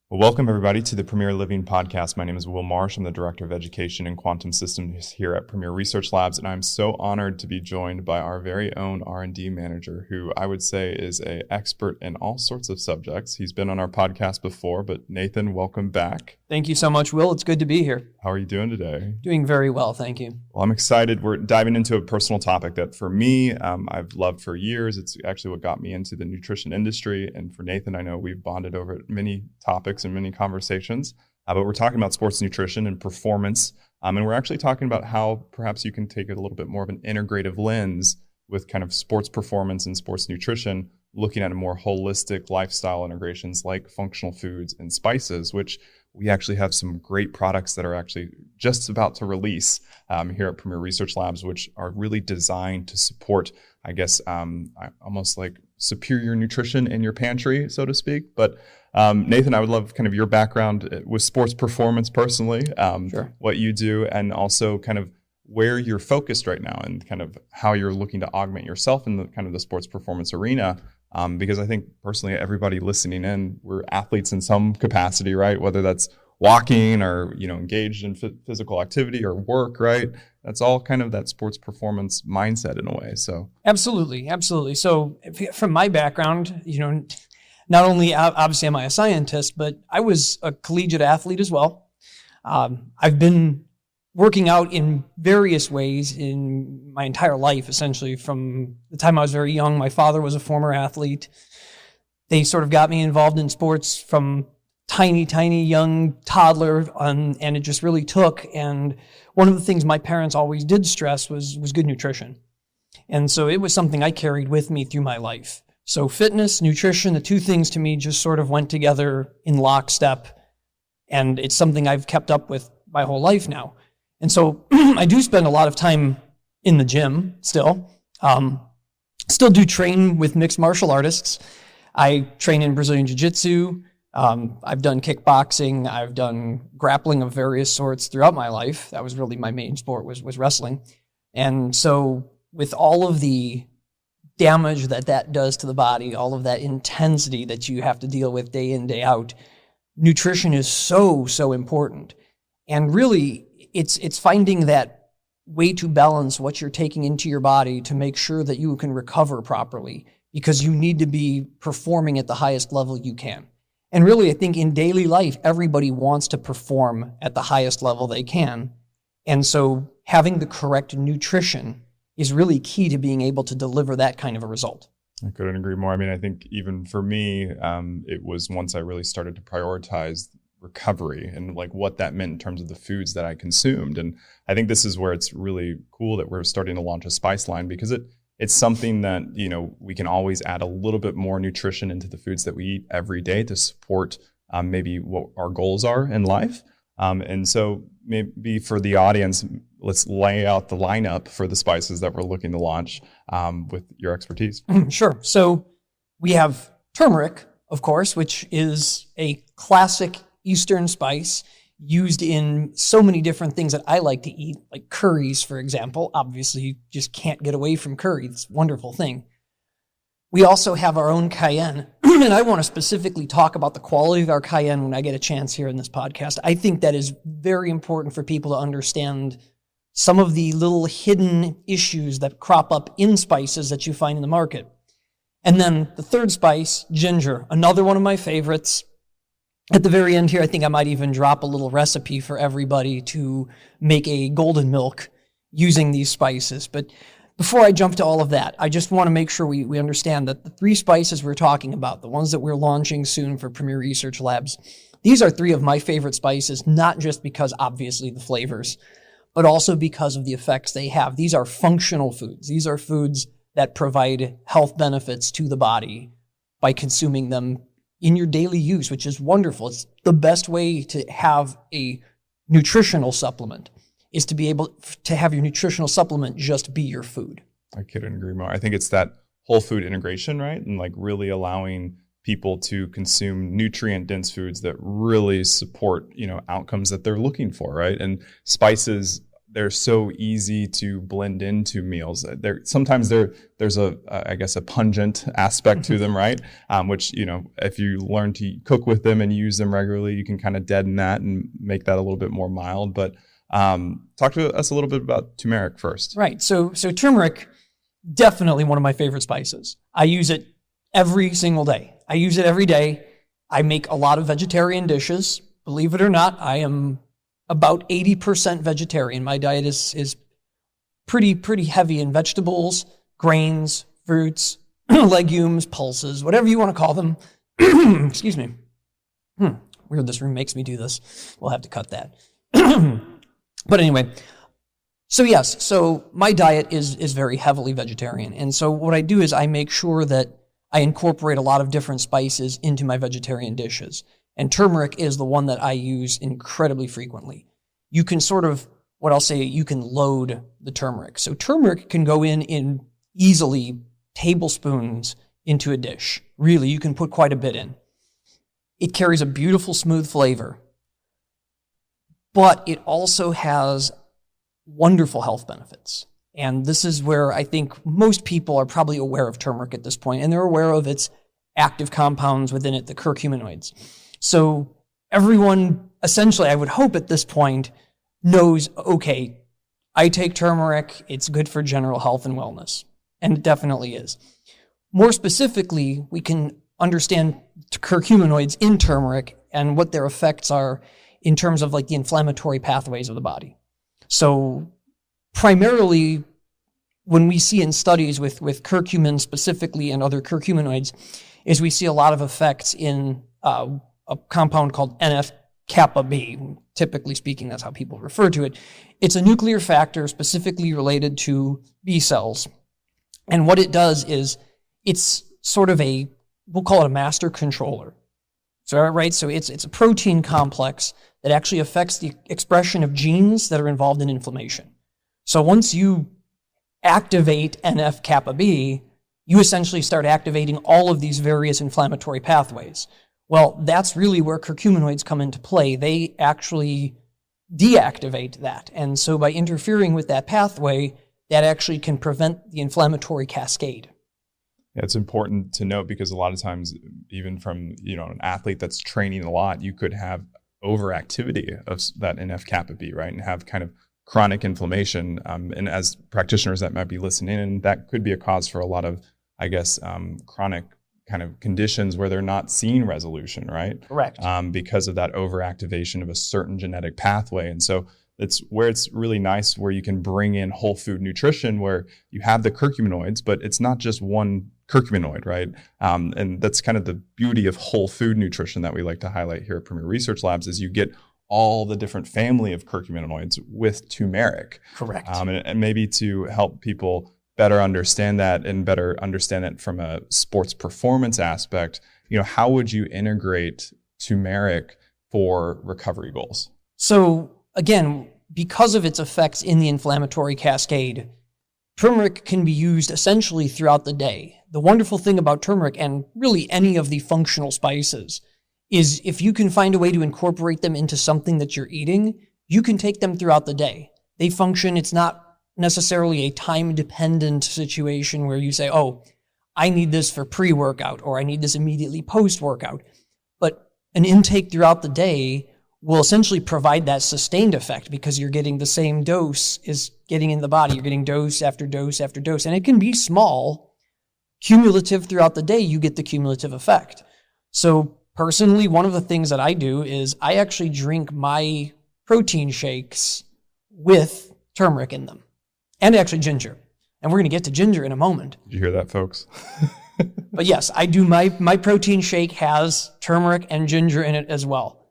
Well, welcome everybody to the Premier Living Podcast. My name is Will Marsh. I'm the Director of Education and Quantum Systems here at Premier Research Labs, and I'm so honored to be joined by our very own R&D manager, who I would say is an expert in all sorts of subjects. He's been on our podcast before, but Nathan, welcome back. Thank you so much, Will. It's good to be here. How are you doing today? Doing very well, thank you. Well, I'm excited. We're diving into a personal topic that for me, I've loved for years. It's actually what got me into the nutrition industry. And for Nathan, I know we've bonded over many topics and many conversations, but we're talking about sports nutrition and performance. And we're actually talking about how perhaps you can take a little bit more of an integrative lens with kind of sports performance and sports nutrition, looking at a more holistic lifestyle integrations like functional foods and spices, which we actually have some great products that are actually just about to release here at Premier Research Labs, which are really designed to support, I guess, almost like superior nutrition in your pantry, so to speak. But Nathan, I would love kind of your background with sports performance personally, Sure. What you do, and also kind of where you're focused right now and kind of how you're looking to augment yourself in the kind of the sports performance arena. Because I think personally, everybody listening in, we're athletes in some capacity, right? Whether that's walking or, engaged in physical activity or work, right? That's all kind of that sports performance mindset in a way. So Absolutely. So from my background, not only obviously am I a scientist, but I was a collegiate athlete as well. I've been working out in various ways in my entire life, essentially. From the time I was very young, my father was a former athlete. They sort of got me involved in sports from tiny young toddler, and it just really took. And one of the things my parents always did stress was good nutrition. And so it was something I carried with me through my life. So fitness, nutrition, the two things to me just sort of went together in lockstep. And it's something I've kept up with my whole life now. And so I do spend a lot of time in the gym still. Still do train with mixed martial artists. I train in Brazilian Jiu-Jitsu. I've done kickboxing. I've done grappling of various sorts throughout my life. That was really my main sport was wrestling. And so with all of the damage that does to the body, all of that intensity that you have to deal with day in, day out, nutrition is so important. And really, it's finding that way to balance what you're taking into your body to make sure that you can recover properly, because you need to be performing at the highest level you can. And really, I think in daily life, everybody wants to perform at the highest level they can. And so having the correct nutrition is really key to being able to deliver that kind of a result. I couldn't agree more. I mean, I think even for me, it was once I really started to prioritize recovery and like what that meant in terms of the foods that I consumed. And I think this is where it's really cool that we're starting to launch a spice line, because it's something that, we can always add a little bit more nutrition into the foods that we eat every day to support maybe what our goals are in life. And so maybe for the audience, let's lay out the lineup for the spices that we're looking to launch with your expertise. Sure. So we have turmeric, of course, which is a classic Eastern spice used in so many different things that I like to eat, like curries, for example. Obviously, you just can't get away from curry. It's a wonderful thing. We also have our own cayenne, and I want to specifically talk about the quality of our cayenne when I get a chance here in this podcast. I think that is very important for people to understand some of the little hidden issues that crop up in spices that you find in the market. And then the third spice, ginger, another one of my favorites. At the very end here, I think I might even drop a little recipe for everybody to make a golden milk using these spices. But before I jump to all of that, I just want to make sure we understand that the three spices we're talking about, the ones that we're launching soon for Premier Research Labs, these are three of my favorite spices, not just because obviously the flavors, but also because of the effects they have. These are functional foods. These are foods that provide health benefits to the body by consuming them in your daily use, which is wonderful. It's the best way to have a nutritional supplement, is to be able to have your nutritional supplement just be your food. I couldn't agree more. I think it's that whole food integration, right? And like really allowing people to consume nutrient-dense foods that really support, outcomes that they're looking for, right? And spices, they're so easy to blend into meals. Sometimes there's I guess a pungent aspect to them, right? Which, if you learn to cook with them and use them regularly, you can kind of deaden that and make that a little bit more mild. But talk to us a little bit about turmeric first. Right. So turmeric, definitely one of my favorite spices. I use it every single day. I use it every day. I make a lot of vegetarian dishes. Believe it or not, I am about 80% vegetarian. My diet is pretty heavy in vegetables, grains, fruits, legumes, pulses, whatever you want to call them. Excuse me. Weird, this room makes me do this. We'll have to cut that. But anyway, so my diet is very heavily vegetarian. And so what I do is I make sure that I incorporate a lot of different spices into my vegetarian dishes. And turmeric is the one that I use incredibly frequently. You can you can load the turmeric. So turmeric can go in easily tablespoons into a dish. Really, you can put quite a bit in. It carries a beautiful, smooth flavor. But it also has wonderful health benefits. And this is where I think most people are probably aware of turmeric at this point, and they're aware of its active compounds within it, the curcuminoids. So everyone, essentially, I would hope at this point, knows, okay, I take turmeric, it's good for general health and wellness. And it definitely is. More specifically, we can understand curcuminoids in turmeric and what their effects are in terms of like the inflammatory pathways of the body. So primarily, when we see in studies with curcumin specifically and other curcuminoids, is we see a lot of effects in a compound called NF-kappa B. Typically speaking, that's how people refer to it. It's a nuclear factor specifically related to B cells. And what it does is it's sort of we'll call it a master controller. So, right, so it's a protein complex that actually affects the expression of genes that are involved in inflammation. So once you activate NF-kappa B, you essentially start activating all of these various inflammatory pathways. Well, that's really where curcuminoids come into play. They actually deactivate that. And so by interfering with that pathway, that actually can prevent the inflammatory cascade. Yeah, it's important to note because a lot of times, even from an athlete that's training a lot, you could have overactivity of that NF-kappa B, right, and have kind of chronic inflammation. And as practitioners that might be listening in, that could be a cause for a lot of, I guess, chronic kind of conditions where they're not seeing resolution, right? Correct. Because of that overactivation of a certain genetic pathway. And so it's where it's really nice where you can bring in whole food nutrition where you have the curcuminoids, but it's not just one curcuminoid, right? And that's kind of the beauty of whole food nutrition that we like to highlight here at Premier Research Labs is you get all the different family of curcuminoids with turmeric. Correct. And maybe to help people better understand that and better understand it from a sports performance aspect, how would you integrate turmeric for recovery goals? So again, because of its effects in the inflammatory cascade, turmeric can be used essentially throughout the day. The wonderful thing about turmeric and really any of the functional spices is if you can find a way to incorporate them into something that you're eating, you can take them throughout the day. They function, it's not necessarily a time-dependent situation where you say, oh, I need this for pre-workout or I need this immediately post-workout. But an intake throughout the day will essentially provide that sustained effect because you're getting the same dose is getting in the body. You're getting dose after dose after dose. And it can be small, cumulative throughout the day, you get the cumulative effect. So personally, one of the things that I do is I actually drink my protein shakes with turmeric in them and actually ginger. And we're going to get to ginger in a moment. Did you hear that, folks? But yes, I do. My protein shake has turmeric and ginger in it as well.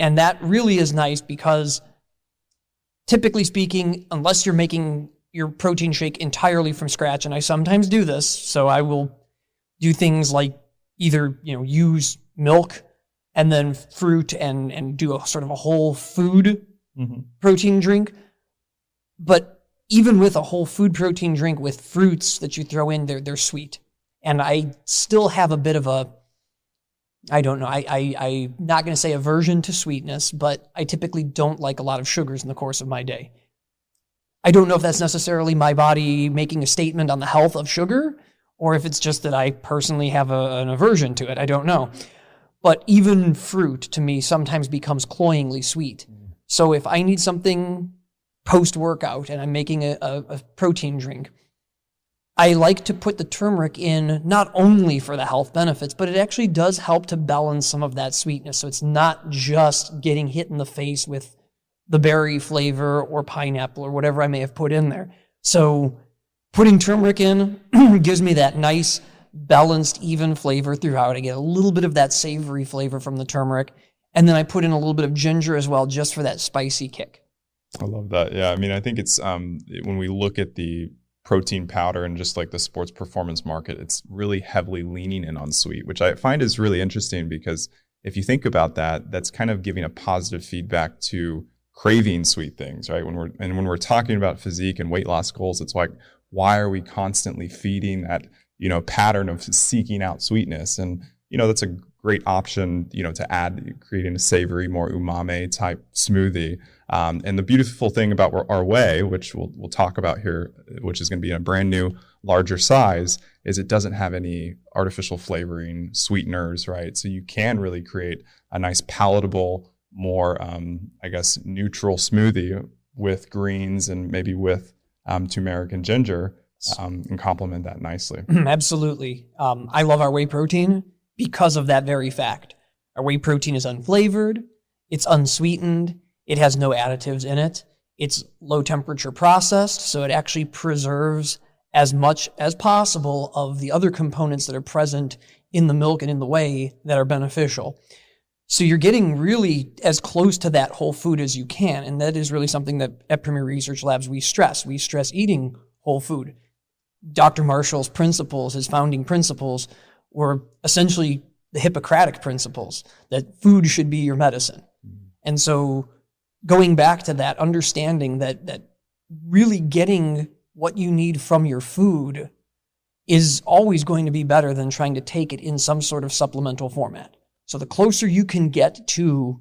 And that really is nice because typically speaking, unless you're making your protein shake entirely from scratch, and I sometimes do this, so I will do things like either, use milk and then fruit and do a sort of a whole food protein drink. But even with a whole food protein drink with fruits that you throw in, they're sweet. And I still have a bit of I'm not going to say aversion to sweetness, but I typically don't like a lot of sugars in the course of my day. I don't know if that's necessarily my body making a statement on the health of sugar, or if it's just that I personally have an aversion to it. I don't know. But even fruit, to me, sometimes becomes cloyingly sweet. So if I need something post-workout and I'm making a protein drink, I like to put the turmeric in not only for the health benefits, but it actually does help to balance some of that sweetness. So it's not just getting hit in the face with the berry flavor or pineapple or whatever I may have put in there. So putting turmeric in gives me that nice, balanced, even flavor throughout. I get a little bit of that savory flavor from the turmeric. And then I put in a little bit of ginger as well, just for that spicy kick. I love that. Yeah. I mean, I think it's when we look at the protein powder and just like the sports performance market, it's really heavily leaning in on sweet, which I find is really interesting, because if you think about that, that's kind of giving a positive feedback to craving sweet things, right? When we're talking about physique and weight loss goals, it's like, why are we constantly feeding that, pattern of seeking out sweetness? And, that's a great option, to add, creating a savory, more umami type smoothie. And the beautiful thing about our whey, which we'll talk about here, which is going to be in a brand new, larger size, is it doesn't have any artificial flavoring, sweeteners, right? So you can really create a nice palatable, more, neutral smoothie with greens and maybe with turmeric and ginger, and complement that nicely. Absolutely. I love our whey protein because of that very fact. Our whey protein is unflavored, it's unsweetened, it has no additives in it, it's low temperature processed, so it actually preserves as much as possible of the other components that are present in the milk and in the whey that are beneficial. So you're getting really as close to that whole food as you can, and that is really something that at Premier Research Labs we stress. We stress eating whole food. Dr. Marshall's principles, his founding principles, were essentially the Hippocratic principles, that food should be your medicine. And so going back to that, understanding that really getting what you need from your food is always going to be better than trying to take it in some sort of supplemental format. So the closer you can get to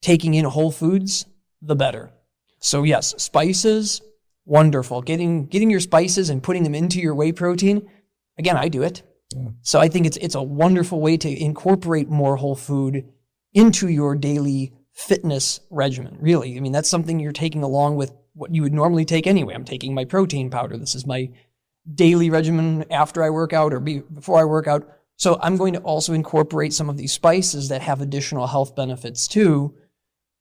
taking in whole foods, the better. So yes, spices, wonderful. Getting your spices and putting them into your whey protein, again, I do it. Yeah. So I think it's a wonderful way to incorporate more whole food into your daily fitness regimen, really. I mean, that's something you're taking along with what you would normally take anyway. I'm taking my protein powder. This is my daily regimen after I work out or before I work out. So I'm going to also incorporate some of these spices that have additional health benefits too,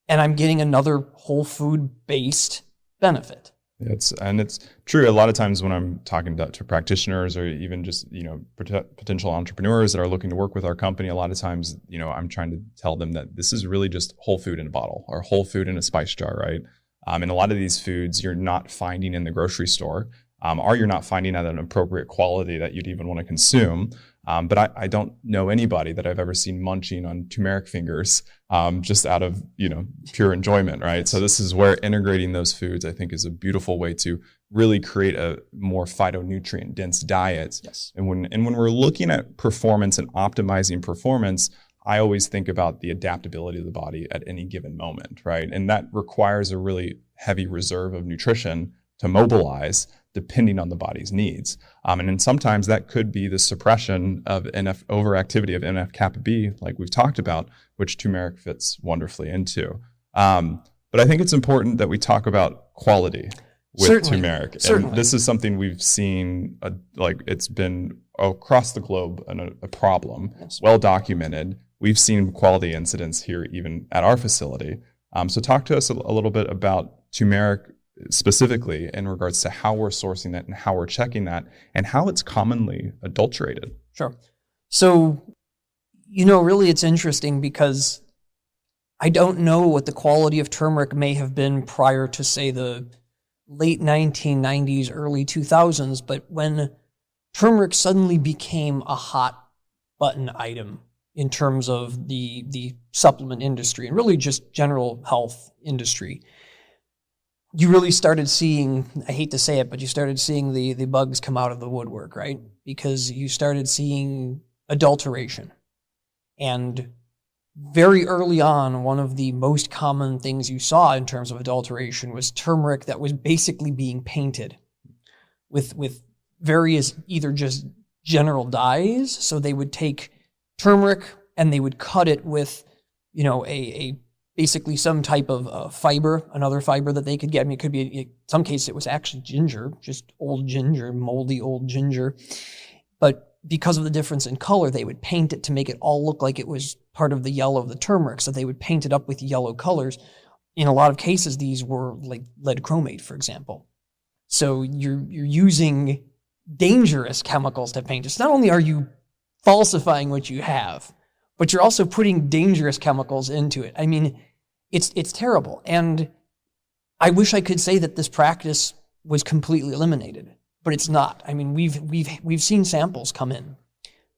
and I'm getting another whole food-based benefit. It's true. A lot of times when I'm talking to practitioners or even just, potential entrepreneurs that are looking to work with our company, a lot of times, I'm trying to tell them that this is really just whole food in a bottle or whole food in a spice jar, right? And a lot of these foods you're not finding in the grocery store, or you're not finding at an appropriate quality that you'd even want to consume. But I don't know anybody that I've ever seen munching on turmeric fingers just out of pure enjoyment, right? So this is where integrating those foods, I think, is a beautiful way to really create a more phytonutrient dense diet. Yes. And when we're looking at performance and optimizing performance, I always think about the adaptability of the body at any given moment, right? And that requires a really heavy reserve of nutrition to mobilize depending on the body's needs. And then sometimes that could be the suppression of overactivity of NF-kappa B, like we've talked about, which turmeric fits wonderfully into. But I think it's important that we talk about quality with turmeric. Certainly. And this is something we've seen, it's been across the globe a problem, yes. Well documented. We've seen quality incidents here even at our facility. So talk to us a little bit about turmeric specifically in regards to how we're sourcing that and how we're checking that and how it's commonly adulterated. Sure. So, really it's interesting because I don't know what the quality of turmeric may have been prior to, say, the late 1990s, early 2000s, but when turmeric suddenly became a hot button item in terms of the supplement industry and really just general health industry, you really started seeing, I hate to say it, but you started seeing the bugs come out of the woodwork, right? Because you started seeing adulteration. And very early on, one of the most common things you saw in terms of adulteration was turmeric that was basically being painted with various either just general dyes. So they would take turmeric and they would cut it with, a basically some type of fiber, another fiber that they could get. I mean, it could be, in some cases, it was actually ginger, just old ginger, moldy old ginger. But because of the difference in color, they would paint it to make it all look like it was part of the yellow of the turmeric. So they would paint it up with yellow colors. In a lot of cases, these were like lead chromate, for example. So you're using dangerous chemicals to paint. It's not only are you falsifying what you have, but you're also putting dangerous chemicals into it. I mean, it's terrible. And I wish I could say that this practice was completely eliminated, but it's not. I mean, we've seen samples come in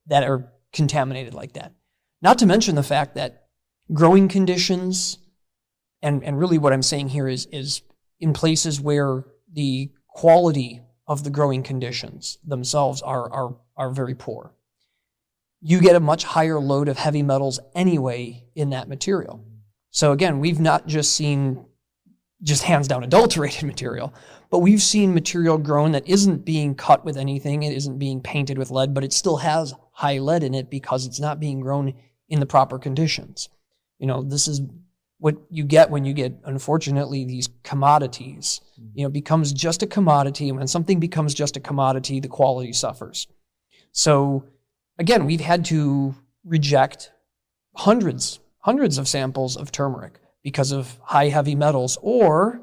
that are contaminated like that. Not to mention the fact that growing conditions, and really what I'm saying here is in places where the quality of the growing conditions themselves are very poor, you get a much higher load of heavy metals anyway in that material. So again, we've not just seen just hands down adulterated material, but we've seen material grown that isn't being cut with anything, it isn't being painted with lead, but it still has high lead in it because it's not being grown in the proper conditions. This is what you get when you get, unfortunately, these commodities. It becomes just a commodity, and when something becomes just a commodity, the quality suffers. So again, we've had to reject hundreds of samples of turmeric because of high heavy metals. Or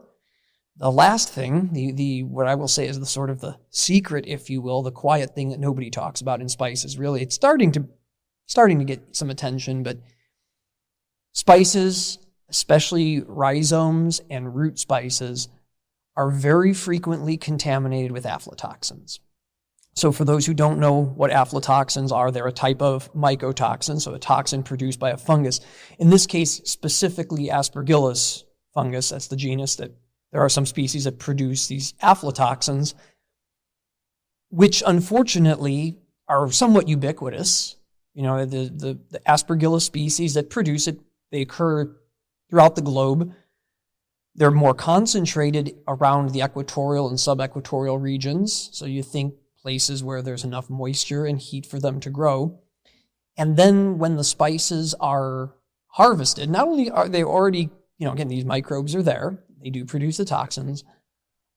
the last thing, the what I will say is the sort of the secret, if you will, the quiet thing that nobody talks about in spices. Really, it's starting to get some attention, but spices, especially rhizomes and root spices, are very frequently contaminated with aflatoxins. So for those who don't know what aflatoxins are, they're a type of mycotoxin, so a toxin produced by a fungus. In this case, specifically Aspergillus fungus, that's the genus. That there are some species that produce these aflatoxins, which unfortunately are somewhat ubiquitous. The Aspergillus species that produce it, they occur throughout the globe. They're more concentrated around the equatorial and subequatorial regions. So you think places where there's enough moisture and heat for them to grow. And then when the spices are harvested, not only are they already, again, these microbes are there, they do produce the toxins,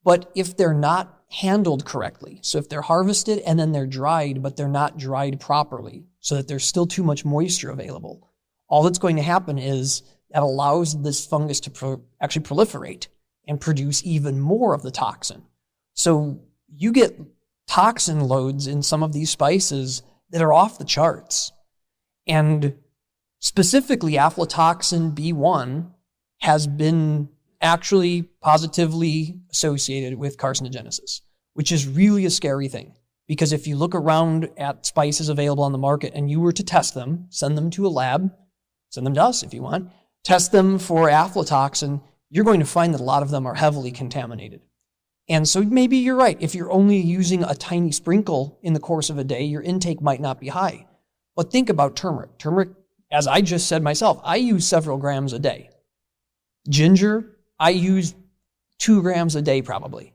but if they're not handled correctly, so if they're harvested and then they're dried, but they're not dried properly, so that there's still too much moisture available, all that's going to happen is that allows this fungus to actually proliferate and produce even more of the toxin. So you get toxin loads in some of these spices that are off the charts. And specifically aflatoxin B1 has been actually positively associated with carcinogenesis, which is really a scary thing. Because if you look around at spices available on the market and you were to test them, send them to a lab, send them to us if you want, test them for aflatoxin, you're going to find that a lot of them are heavily contaminated. And so maybe you're right. If you're only using a tiny sprinkle in the course of a day, your intake might not be high. But think about turmeric. Turmeric, as I just said myself, I use several grams a day. Ginger, I use 2 grams a day probably.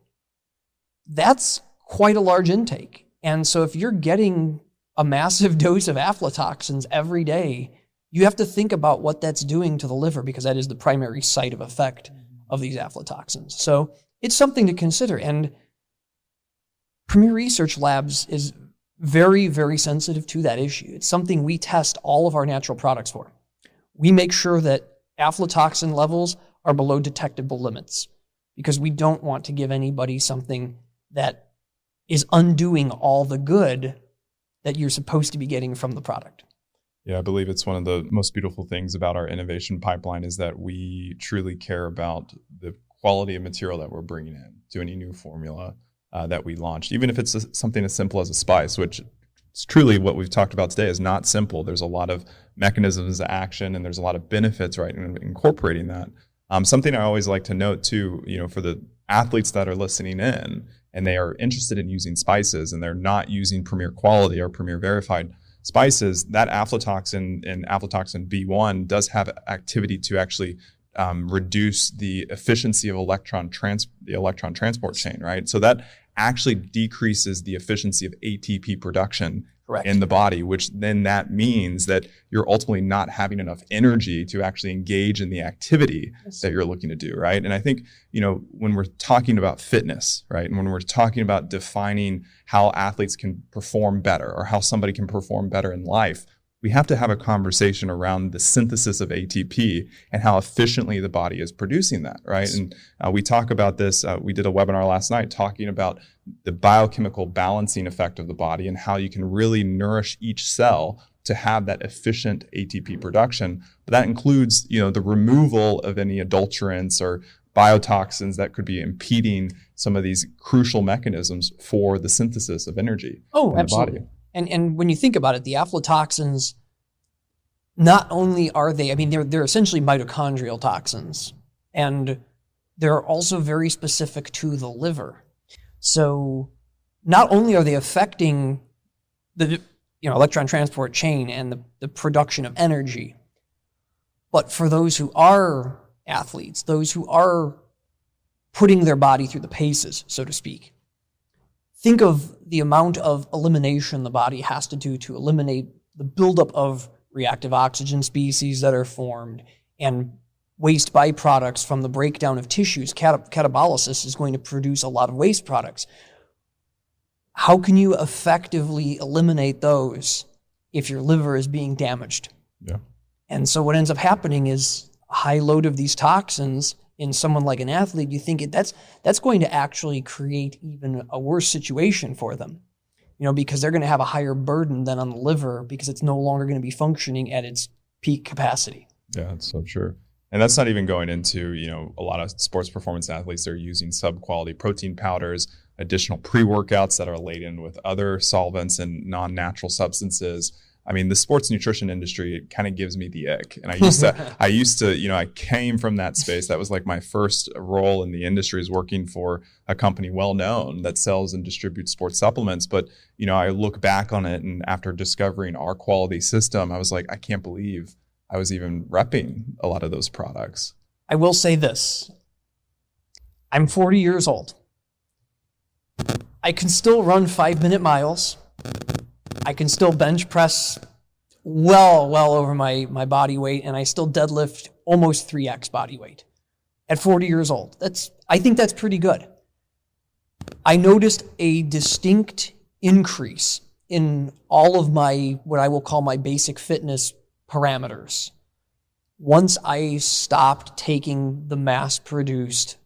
That's quite a large intake. And so if you're getting a massive dose of aflatoxins every day, you have to think about what that's doing to the liver, because that is the primary site of effect of these aflatoxins. So it's something to consider. And Premier Research Labs is very, very sensitive to that issue. It's something we test all of our natural products for. We make sure that aflatoxin levels are below detectable limits, because we don't want to give anybody something that is undoing all the good that you're supposed to be getting from the product. Yeah, I believe it's one of the most beautiful things about our innovation pipeline is that we truly care about the quality of material that we're bringing in to any new formula that we launched, even if it's something as simple as a spice, which is truly what we've talked about today is not simple. There's a lot of mechanisms of action and there's a lot of benefits, right, in incorporating that. Something I always like to note too, for the athletes that are listening in and they are interested in using spices and they're not using Premier Quality or Premier Verified, spices, that aflatoxin and aflatoxin B1 does have activity to actually reduce the efficiency of the electron transport chain, right? So that actually decreases the efficiency of ATP production Correct. in the body, which then that means that you're ultimately not having enough energy to actually engage in the activity that you're looking to do, right? And I think, when we're talking about fitness, right, and when we're talking about defining how athletes can perform better or how somebody can perform better in life, we have to have a conversation around the synthesis of ATP and how efficiently the body is producing that, right? Yes. And we talk about this. We did a webinar last night talking about the biochemical balancing effect of the body and how you can really nourish each cell to have that efficient ATP production. But that includes, the removal of any adulterants or biotoxins that could be impeding some of these crucial mechanisms for the synthesis of energy in absolutely. the body. And when you think about it, the aflatoxins, not only are they, they're essentially mitochondrial toxins, and they're also very specific to the liver. So not only are they affecting the electron transport chain and the production of energy, but for those who are athletes, those who are putting their body through the paces, so to speak, think of the amount of elimination the body has to do to eliminate the buildup of reactive oxygen species that are formed and waste byproducts from the breakdown of tissues. Catabolysis is going to produce a lot of waste products. How can you effectively eliminate those if your liver is being damaged? Yeah. And so what ends up happening is a high load of these toxins in someone like an athlete, you think that's going to actually create even a worse situation for them, because they're going to have a higher burden than on the liver because it's no longer going to be functioning at its peak capacity. Yeah, that's so true. And that's not even going into, a lot of sports performance athletes are using sub-quality protein powders, additional pre-workouts that are laden with other solvents and non-natural substances. The sports nutrition industry, it kind of gives me the ick. And I used to, I came from that space. That was like my first role in the industry, is working for a company well known that sells and distributes sports supplements. But, I look back on it, and after discovering our quality system, I was like, I can't believe I was even repping a lot of those products. I will say this. I'm 40 years old. I can still run 5-minute miles. I can still bench press well over my body weight, and I still deadlift almost 3x body weight at 40 years old. I think that's pretty good. I noticed a distinct increase in all of my, what I will call my basic fitness parameters, once I stopped taking the mass-produced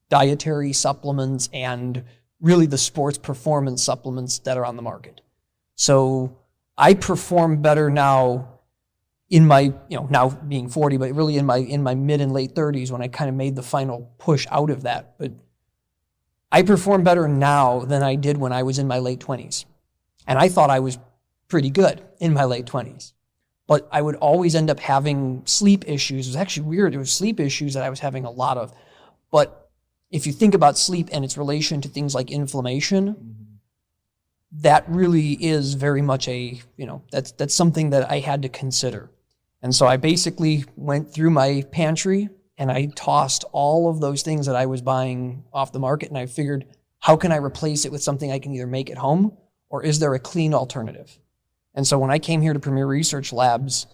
dietary supplements and really the sports performance supplements that are on the market. So I perform better now in my, now being 40, but really in my mid and late 30s when I kind of made the final push out of that. But I perform better now than I did when I was in my late 20s. And I thought I was pretty good in my late 20s. But I would always end up having sleep issues. It was actually weird. It was sleep issues that I was having a lot of. But if you think about sleep and its relation to things like inflammation, that really is very much that's something that I had to consider. And so I basically went through my pantry and I tossed all of those things that I was buying off the market, and I figured, how can I replace it with something I can either make at home, or is there a clean alternative? And so when I came here to Premier Research Labs,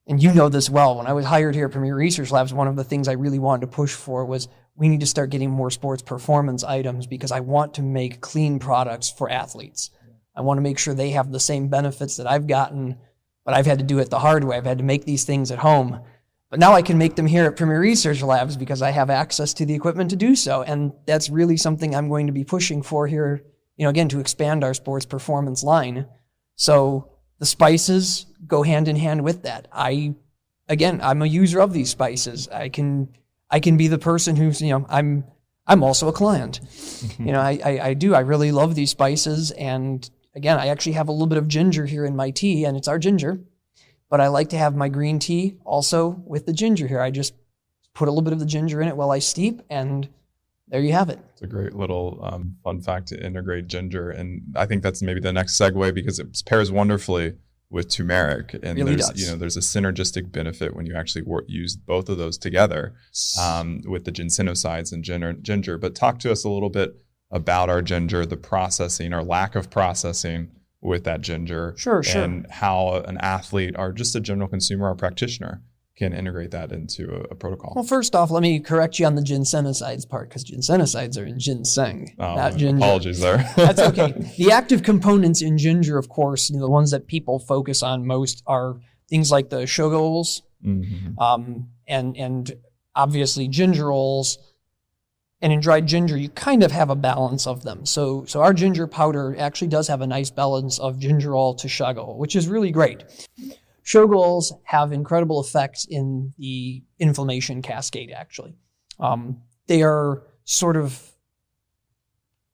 and you know this well, when I was hired here at Premier Research Labs, one of the things I really wanted to push for was we need to start getting more sports performance items, because I want to make clean products for athletes. I want to make sure they have the same benefits that I've gotten, but I've had to do it the hard way. I've had to make these things at home. But now I can make them here at Premier Research Labs because I have access to the equipment to do so. And that's really something I'm going to be pushing for here, again, to expand our sports performance line. So the spices go hand in hand with that. I'm a user of these spices. I can be the person who's, I'm also a client. I do. I really love these spices. And again, I actually have a little bit of ginger here in my tea, and it's our ginger. But I like to have my green tea also with the ginger here. I just put a little bit of the ginger in it while I steep, and there you have it. It's a great little fun fact to integrate ginger. And I think that's maybe the next segue, because it pairs wonderfully with turmeric. And really there's, does. there's a synergistic benefit when you actually use both of those together with the ginsenosides and ginger. But talk to us a little bit about our ginger, the processing or lack of processing with that ginger. Sure. And how an athlete or just a general consumer or practitioner can integrate that into a protocol. Well, first off, let me correct you on the ginsenosides part, because ginsenosides are in ginseng, not ginger. Apologies there. That's okay. The active components in ginger, of course, the ones that people focus on most are things like the sugarols, and obviously gingerols. And in dried ginger, you kind of have a balance of them. So our ginger powder actually does have a nice balance of gingerol to sugarol, which is really great. Sugarols have incredible effects in the inflammation cascade, actually. They are sort of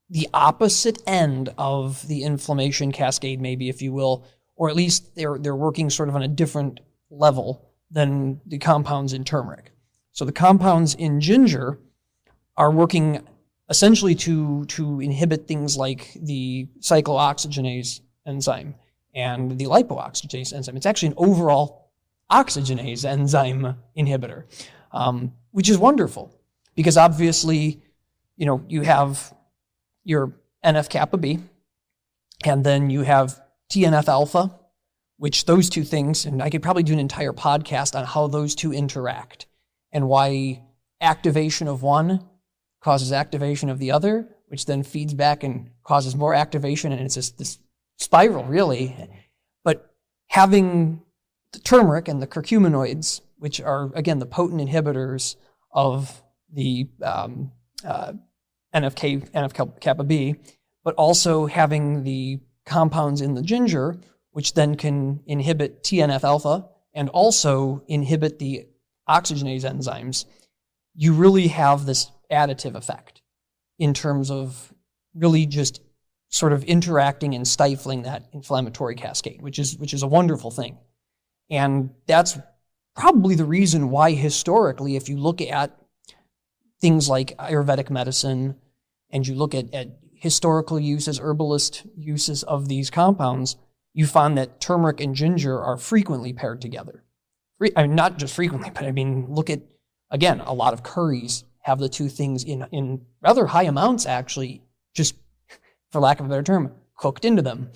the opposite end of the inflammation cascade, maybe, if you will, or at least they're working sort of on a different level than the compounds in turmeric. So the compounds in ginger are working essentially to inhibit things like the cyclooxygenase enzyme and the lipooxygenase enzyme. It's actually an overall oxygenase enzyme inhibitor, which is wonderful because obviously, you have your NF-kappa B, and then you have TNF-alpha, which those two things, and I could probably do an entire podcast on how those two interact and why activation of one causes activation of the other, which then feeds back and causes more activation, and it's just this spiral, really. But having the turmeric and the curcuminoids, which are, again, the potent inhibitors of the NF-kappa B, but also having the compounds in the ginger, which then can inhibit TNF-alpha and also inhibit the oxygenase enzymes, you really have this additive effect in terms of really just sort of interacting and stifling that inflammatory cascade, which is a wonderful thing. And that's probably the reason why historically, if you look at things like Ayurvedic medicine and you look at historical uses, herbalist uses of these compounds, you find that turmeric and ginger are frequently paired together. Not just frequently, but look at, again, a lot of curries have the two things in rather high amounts, actually, just for lack of a better term, cooked into them.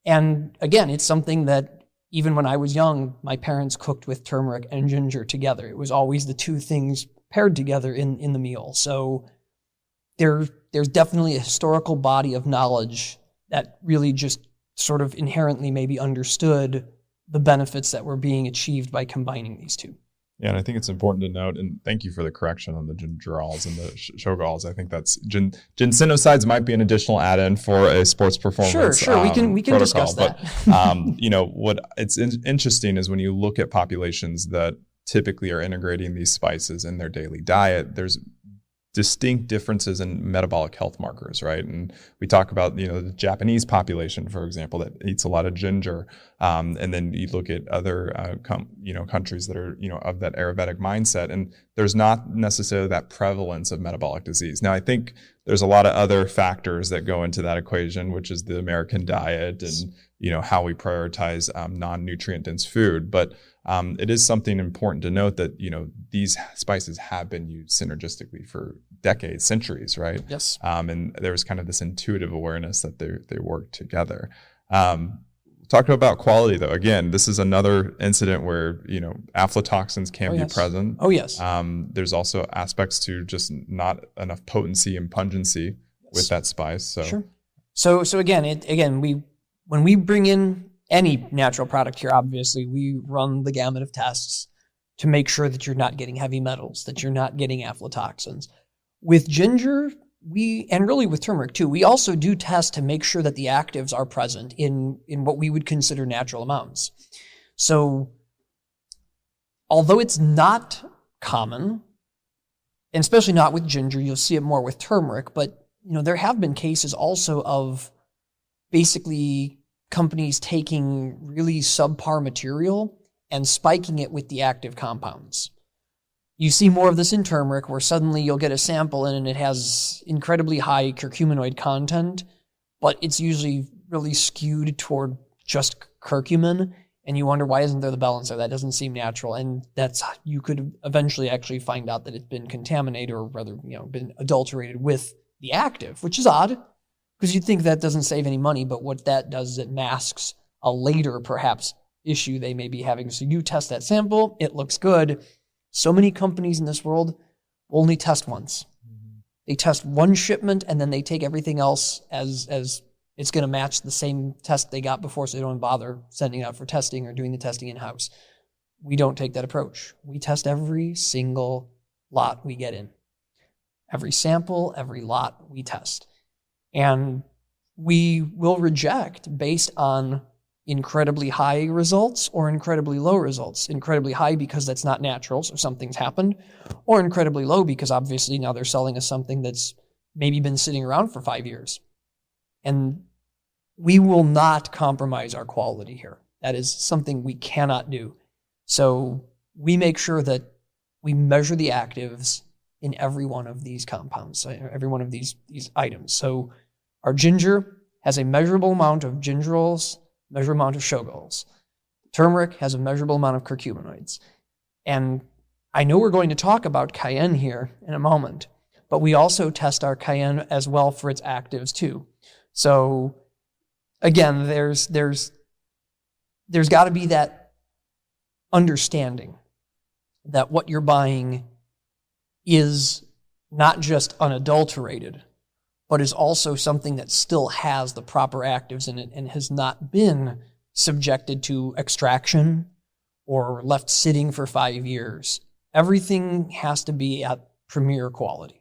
And again, it's something that even when I was young, my parents cooked with turmeric and ginger together. It was always the two things paired together in the meal. So there's definitely a historical body of knowledge that really just sort of inherently maybe understood the benefits that were being achieved by combining these two. Yeah, and I think it's important to note, and thank you for the correction on the gingerols and the sugarols. I think that's ginsenosides might be an additional add-in for a sports performance. Sure, we can protocol. Discuss that. But what it's interesting is when you look at populations that typically are integrating these spices in their daily diet, there's distinct differences in metabolic health markers, right? And we talk about, the Japanese population, for example, that eats a lot of ginger. And then you look at other, countries that are, of that Ayurvedic mindset, and there's not necessarily that prevalence of metabolic disease. Now, I think there's a lot of other factors that go into that equation, which is the American diet and, how we prioritize non-nutrient dense food. But it is something important to note that, these spices have been used synergistically for decades, centuries, right? Yes. And there's kind of this intuitive awareness that they work together. Talking about quality, though, again, this is another incident where, aflatoxins can be present. Oh, yes. There's also aspects to just not enough potency and pungency with that spice. So, sure. So again, when we bring in any natural product here, obviously, we run the gamut of tests to make sure that you're not getting heavy metals, that you're not getting aflatoxins. With ginger, and really with turmeric too, we also do test to make sure that the actives are present in what we would consider natural amounts. So although it's not common, and especially not with ginger, you'll see it more with turmeric, but there have been cases also of basically companies taking really subpar material and spiking it with the active compounds. You see more of this in turmeric, where suddenly you'll get a sample in and it has incredibly high curcuminoid content, but it's usually really skewed toward just curcumin, and you wonder, why isn't there the balance there? That doesn't seem natural, and you could eventually actually find out that it's been contaminated, or rather, been adulterated with the active, which is odd, because you'd think that doesn't save any money, but what that does is it masks a later, perhaps, issue they may be having. So you test that sample, it looks good. So many companies in this world only test once. Mm-hmm. They test one shipment, and then they take everything else as it's going to match the same test they got before, so they don't bother sending out for testing or doing the testing in-house. We don't take that approach. We test every single lot we get in. Every sample, every lot we test. And we will reject based on incredibly high results or incredibly low results. Incredibly high because that's not natural, so something's happened, or incredibly low because obviously now they're selling us something that's maybe been sitting around for 5 years. And we will not compromise our quality here. That is something we cannot do. So we make sure that we measure the actives in every one of these compounds, every one of these items. So our ginger has a measurable amount of gingerols, measurable amount of shogols. Turmeric has a measurable amount of curcuminoids. And I know we're going to talk about cayenne here in a moment, but we also test our cayenne as well for its actives too. So again, there's got to be that understanding that what you're buying is not just unadulterated, but is also something that still has the proper actives in it and has not been subjected to extraction or left sitting for 5 years. Everything has to be at premier quality.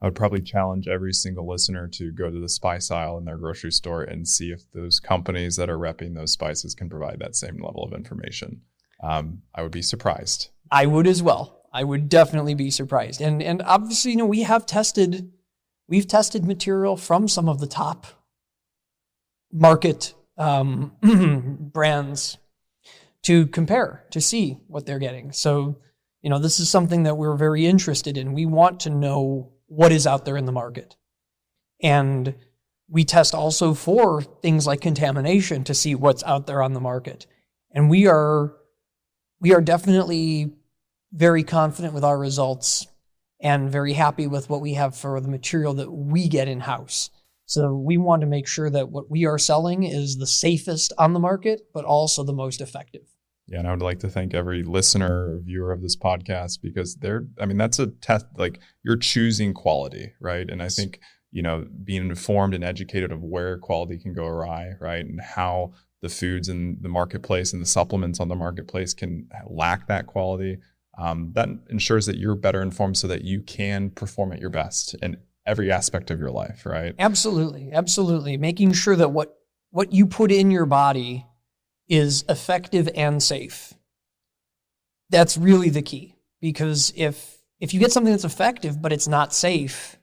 I would probably challenge every single listener to go to the spice aisle in their grocery store and see if those companies that are repping those spices can provide that same level of information. I would be surprised. I would as well. I would definitely be surprised. And obviously, we've tested material from some of the top market brands to compare, to see what they're getting. So, this is something that we're very interested in. We want to know what is out there in the market. And we test also for things like contamination to see what's out there on the market. And we are definitely very confident with our results and very happy with what we have for the material that we get in-house. So we want to make sure that what we are selling is the safest on the market, but also the most effective. Yeah, and I would like to thank every listener or viewer of this podcast, because that's a test, like, you're choosing quality, right? And I think, being informed and educated of where quality can go awry, right? And how the foods in the marketplace and the supplements on the marketplace can lack that quality. That ensures that you're better informed so that you can perform at your best in every aspect of your life, right? Absolutely. Absolutely. Making sure that what you put in your body is effective and safe. That's really the key, because if you get something that's effective but it's not safe,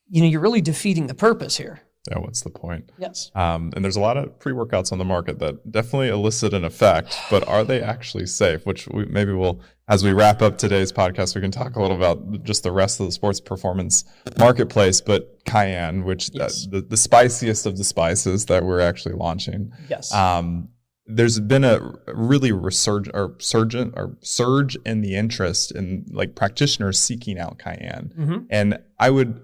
you're really defeating the purpose here. Yeah, what's the point? Yes. And there's a lot of pre-workouts on the market that definitely elicit an effect, but are they actually safe? Which maybe we'll, as we wrap up today's podcast, we can talk a little about just the rest of the sports performance marketplace. But cayenne, which yes. the spiciest of the spices that we're actually launching. Yes. There's been a really surge in the interest in, like, practitioners seeking out cayenne, mm-hmm. and I would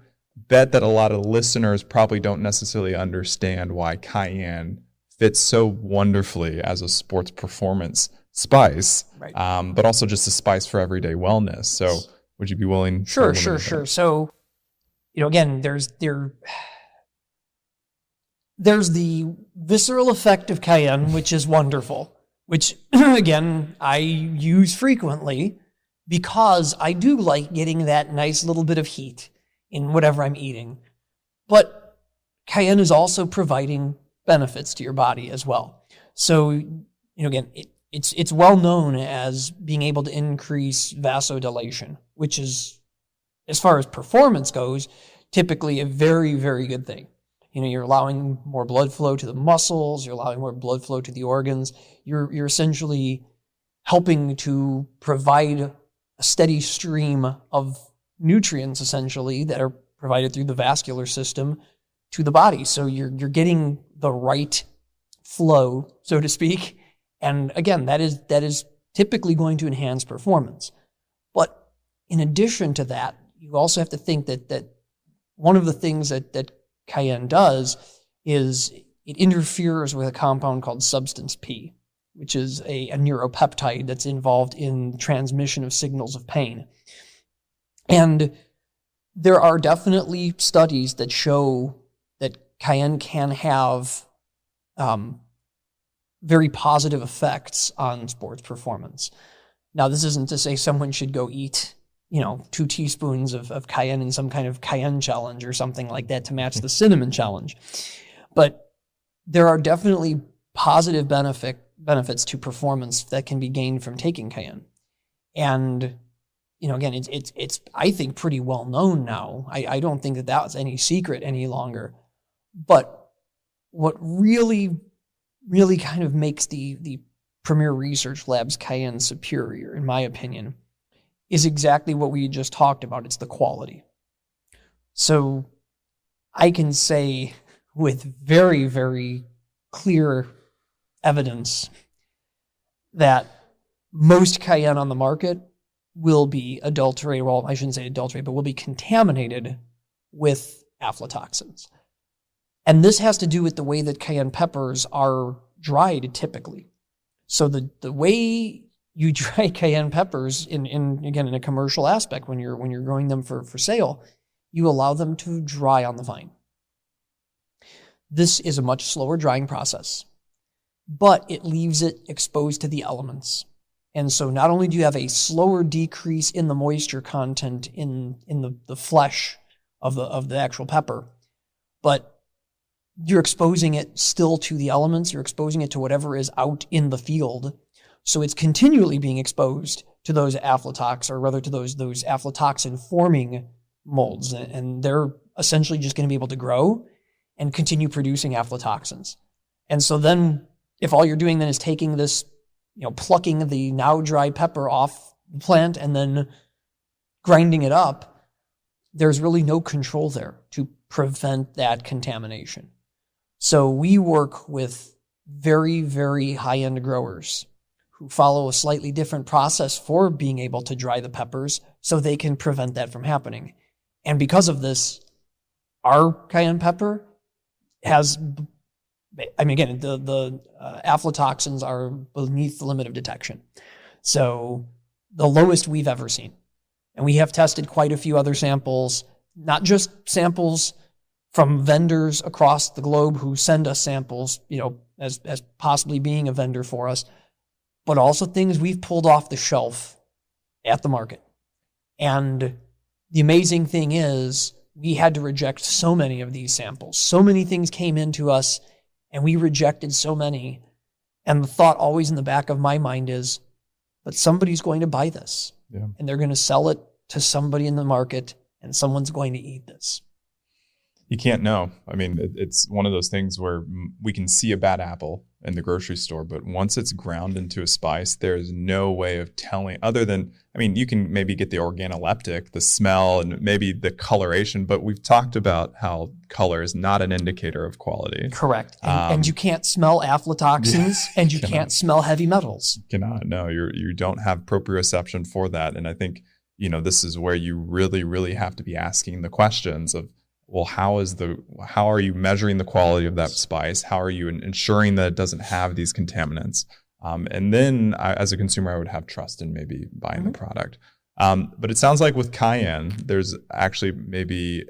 bet that a lot of listeners probably don't necessarily understand why cayenne fits so wonderfully as a sports performance spice, right. But also just a spice for everyday wellness. So would you be willing? Sure. So, again, there's the visceral effect of cayenne, which is wonderful, which, again, I use frequently because I do like getting that nice little bit of heat in whatever I'm eating. But cayenne is also providing benefits to your body as well. So, again, it's well known as being able to increase vasodilation, which is, as far as performance goes, typically a very, very good thing. You're allowing more blood flow to the muscles, you're allowing more blood flow to the organs. You're essentially helping to provide a steady stream of nutrients essentially that are provided through the vascular system to the body. So you're getting the right flow, so to speak. And again, that is typically going to enhance performance. But in addition to that, you also have to think that one of the things that Cayenne does is it interferes with a compound called substance P, which is a neuropeptide that's involved in transmission of signals of pain. And there are definitely studies that show that Cayenne can have very positive effects on sports performance. Now, this isn't to say someone should go eat, 2 teaspoons of Cayenne in some kind of Cayenne challenge or something like that to match the cinnamon challenge. But there are definitely positive benefits to performance that can be gained from taking Cayenne. And, again, it's I think pretty well known now. I don't think that was any secret any longer. But what really kind of makes the Premier Research Labs Cayenne superior, in my opinion, is exactly what we just talked about. It's the quality. So I can say with very, very clear evidence that most Cayenne on the market will be adulterated, well, I shouldn't say adulterated, but will be contaminated with aflatoxins. And this has to do with the way that cayenne peppers are dried typically. So the way you dry cayenne peppers in a commercial aspect, when you're growing them for sale, you allow them to dry on the vine. This is a much slower drying process, but it leaves it exposed to the elements. And so not only do you have a slower decrease in the moisture content in the flesh of the actual pepper, but you're exposing it still to the elements, you're exposing it to whatever is out in the field. So it's continually being exposed to those aflatoxins, or rather to those aflatoxin-forming molds. And they're essentially just going to be able to grow and continue producing aflatoxins. And so then if all you're doing then is taking this, plucking the now dry pepper off the plant and then grinding it up, there's really no control there to prevent that contamination. So we work with very, very high-end growers who follow a slightly different process for being able to dry the peppers so they can prevent that from happening. And because of this, our cayenne pepper has, the aflatoxins are beneath the limit of detection. So the lowest we've ever seen. And we have tested quite a few other samples, not just samples from vendors across the globe who send us samples, as possibly being a vendor for us, but also things we've pulled off the shelf at the market. And the amazing thing is we had to reject so many of these samples. So many things came into us and we rejected so many. And the thought always in the back of my mind is, but somebody's going to buy this. Yeah. And they're going to sell it to somebody in the market and someone's going to eat this. You can't know. I mean, it's one of those things where we can see a bad apple in the grocery store, but once it's ground into a spice, there's no way of telling other than, you can maybe get the organoleptic, the smell and maybe the coloration, but we've talked about how color is not an indicator of quality. Correct. And you can't smell aflatoxins and you can't smell heavy metals. Cannot. No, you don't have proprioception for that. And I think, this is where you really, really have to be asking the questions of, well, how are you measuring the quality of that spice? How are you ensuring that it doesn't have these contaminants? And then as a consumer, I would have trust in maybe buying the product. But it sounds like with cayenne, there's actually maybe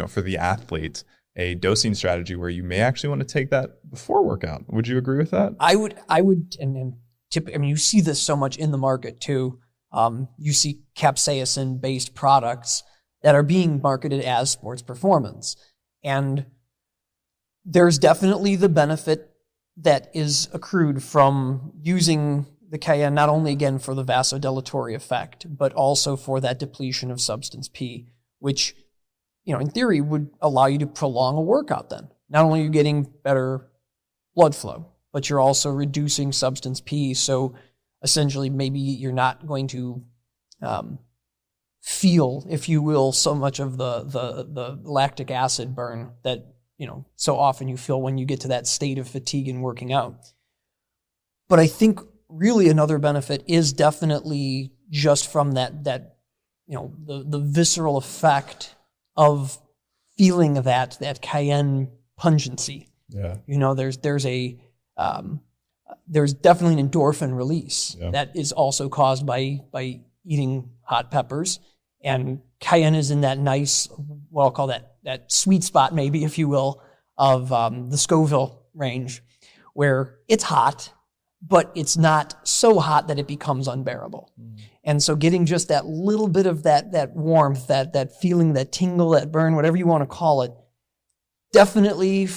for the athlete, a dosing strategy where you may actually want to take that before workout. Would you agree with that? I would, and you see this so much in the market too. You see capsaicin-based products that are being marketed as sports performance. And there's definitely the benefit that is accrued from using the cayenne, not only again for the vasodilatory effect, but also for that depletion of substance P, which, in theory would allow you to prolong a workout then. Not only are you getting better blood flow, but you're also reducing substance P. So essentially maybe you're not going to feel, if you will, so much of the lactic acid burn that, so often you feel when you get to that state of fatigue and working out. But I think really another benefit is definitely just from that the visceral effect of feeling that cayenne pungency. Yeah. There's definitely an endorphin release that is also caused by eating hot peppers. And cayenne is in that nice, what I'll call that sweet spot, maybe, if you will, of the Scoville range, where it's hot, but it's not so hot that it becomes unbearable. And so getting just that little bit of that warmth, that feeling, that tingle, that burn, whatever you want to call it, definitely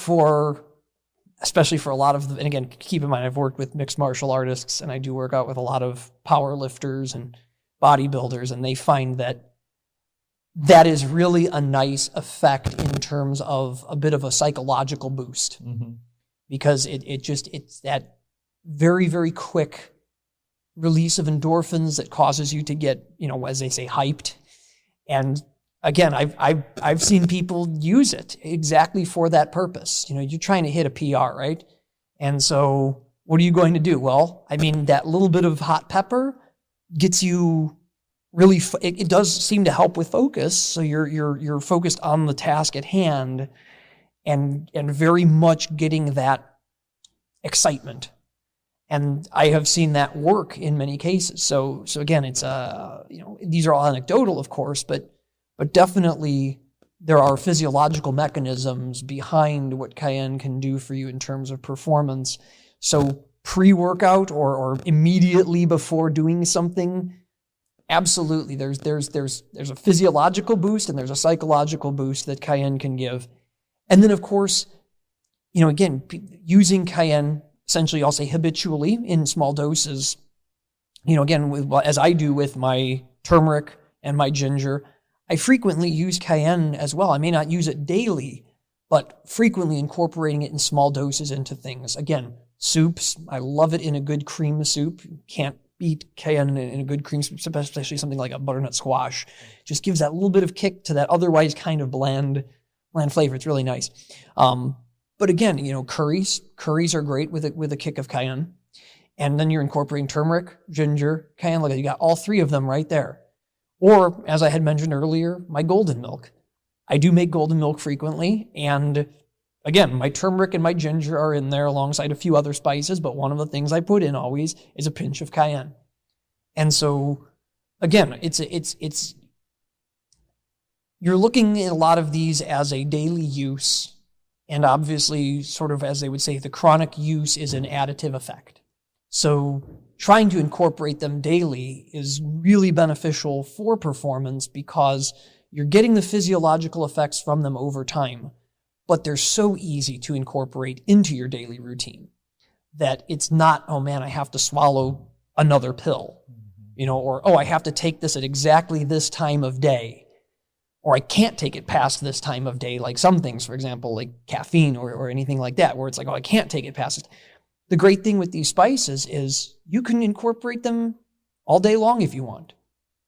especially for a lot of, and again, keep in mind, I've worked with mixed martial artists, and I do work out with a lot of power lifters and bodybuilders, and they find that is really a nice effect in terms of a bit of a psychological boost, because it's that very, very quick release of endorphins that causes you to get, as they say, hyped. And again, I've seen people use it exactly for that purpose. You're trying to hit a PR, right? And so what are you going to do? Well, that little bit of hot pepper gets you really, it does seem to help with focus. So you're focused on the task at hand and very much getting that excitement. And I have seen that work in many cases. So again, it's these are all anecdotal, of course, but definitely there are physiological mechanisms behind what cayenne can do for you in terms of performance. So pre-workout or immediately before doing something, absolutely, there's a physiological boost and there's a psychological boost that cayenne can give. And then, of course, again, using cayenne, essentially, I'll say habitually in small doses, again, as I do with my turmeric and my ginger, I frequently use cayenne as well. I may not use it daily, but frequently incorporating it in small doses into things. Again, soups, I love it in a good cream soup. You can't beat cayenne in a good cream soup, especially something like a butternut squash. Just gives that little bit of kick to that otherwise kind of bland flavor. It's really nice. But again, curries are great with a kick of cayenne. And then you're incorporating turmeric, ginger, cayenne. Look, you got all three of them right there. Or, as I had mentioned earlier, my golden milk. I do make golden milk frequently. And again, my turmeric and my ginger are in there alongside a few other spices. But one of the things I put in always is a pinch of cayenne. And so, again, it's you're looking at a lot of these as a daily use. And obviously, sort of as they would say, the chronic use is an additive effect. So trying to incorporate them daily is really beneficial for performance because you're getting the physiological effects from them over time, but they're so easy to incorporate into your daily routine that it's not, oh man, I have to swallow another pill, or, oh, I have to take this at exactly this time of day. Or I can't take it past this time of day, like some things, for example, like caffeine or anything like that, where it's like, oh, I can't take it past it. The great thing with these spices is you can incorporate them all day long if you want.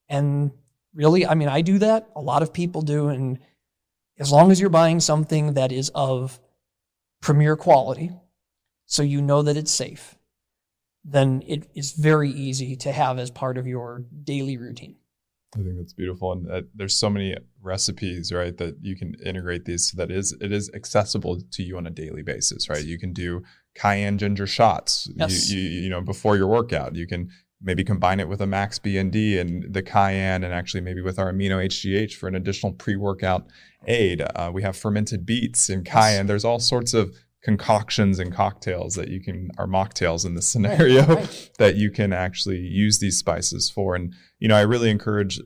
And really, I do that. A lot of people do. And as long as you're buying something that is of premier quality, so you know that it's safe, then it is very easy to have as part of your daily routine. I think that's beautiful. And there's so many recipes, right, that you can integrate these so that it is accessible to you on a daily basis, right? You can do cayenne ginger shots, yes. you before your workout. You can maybe combine it with a max B&D and the cayenne, and actually maybe with our amino HGH for an additional pre-workout aid. We have fermented beets and cayenne. Yes. There's all sorts of concoctions and cocktails that you can, or mocktails in this scenario, right. that you can actually use these spices for. And, I really encourage,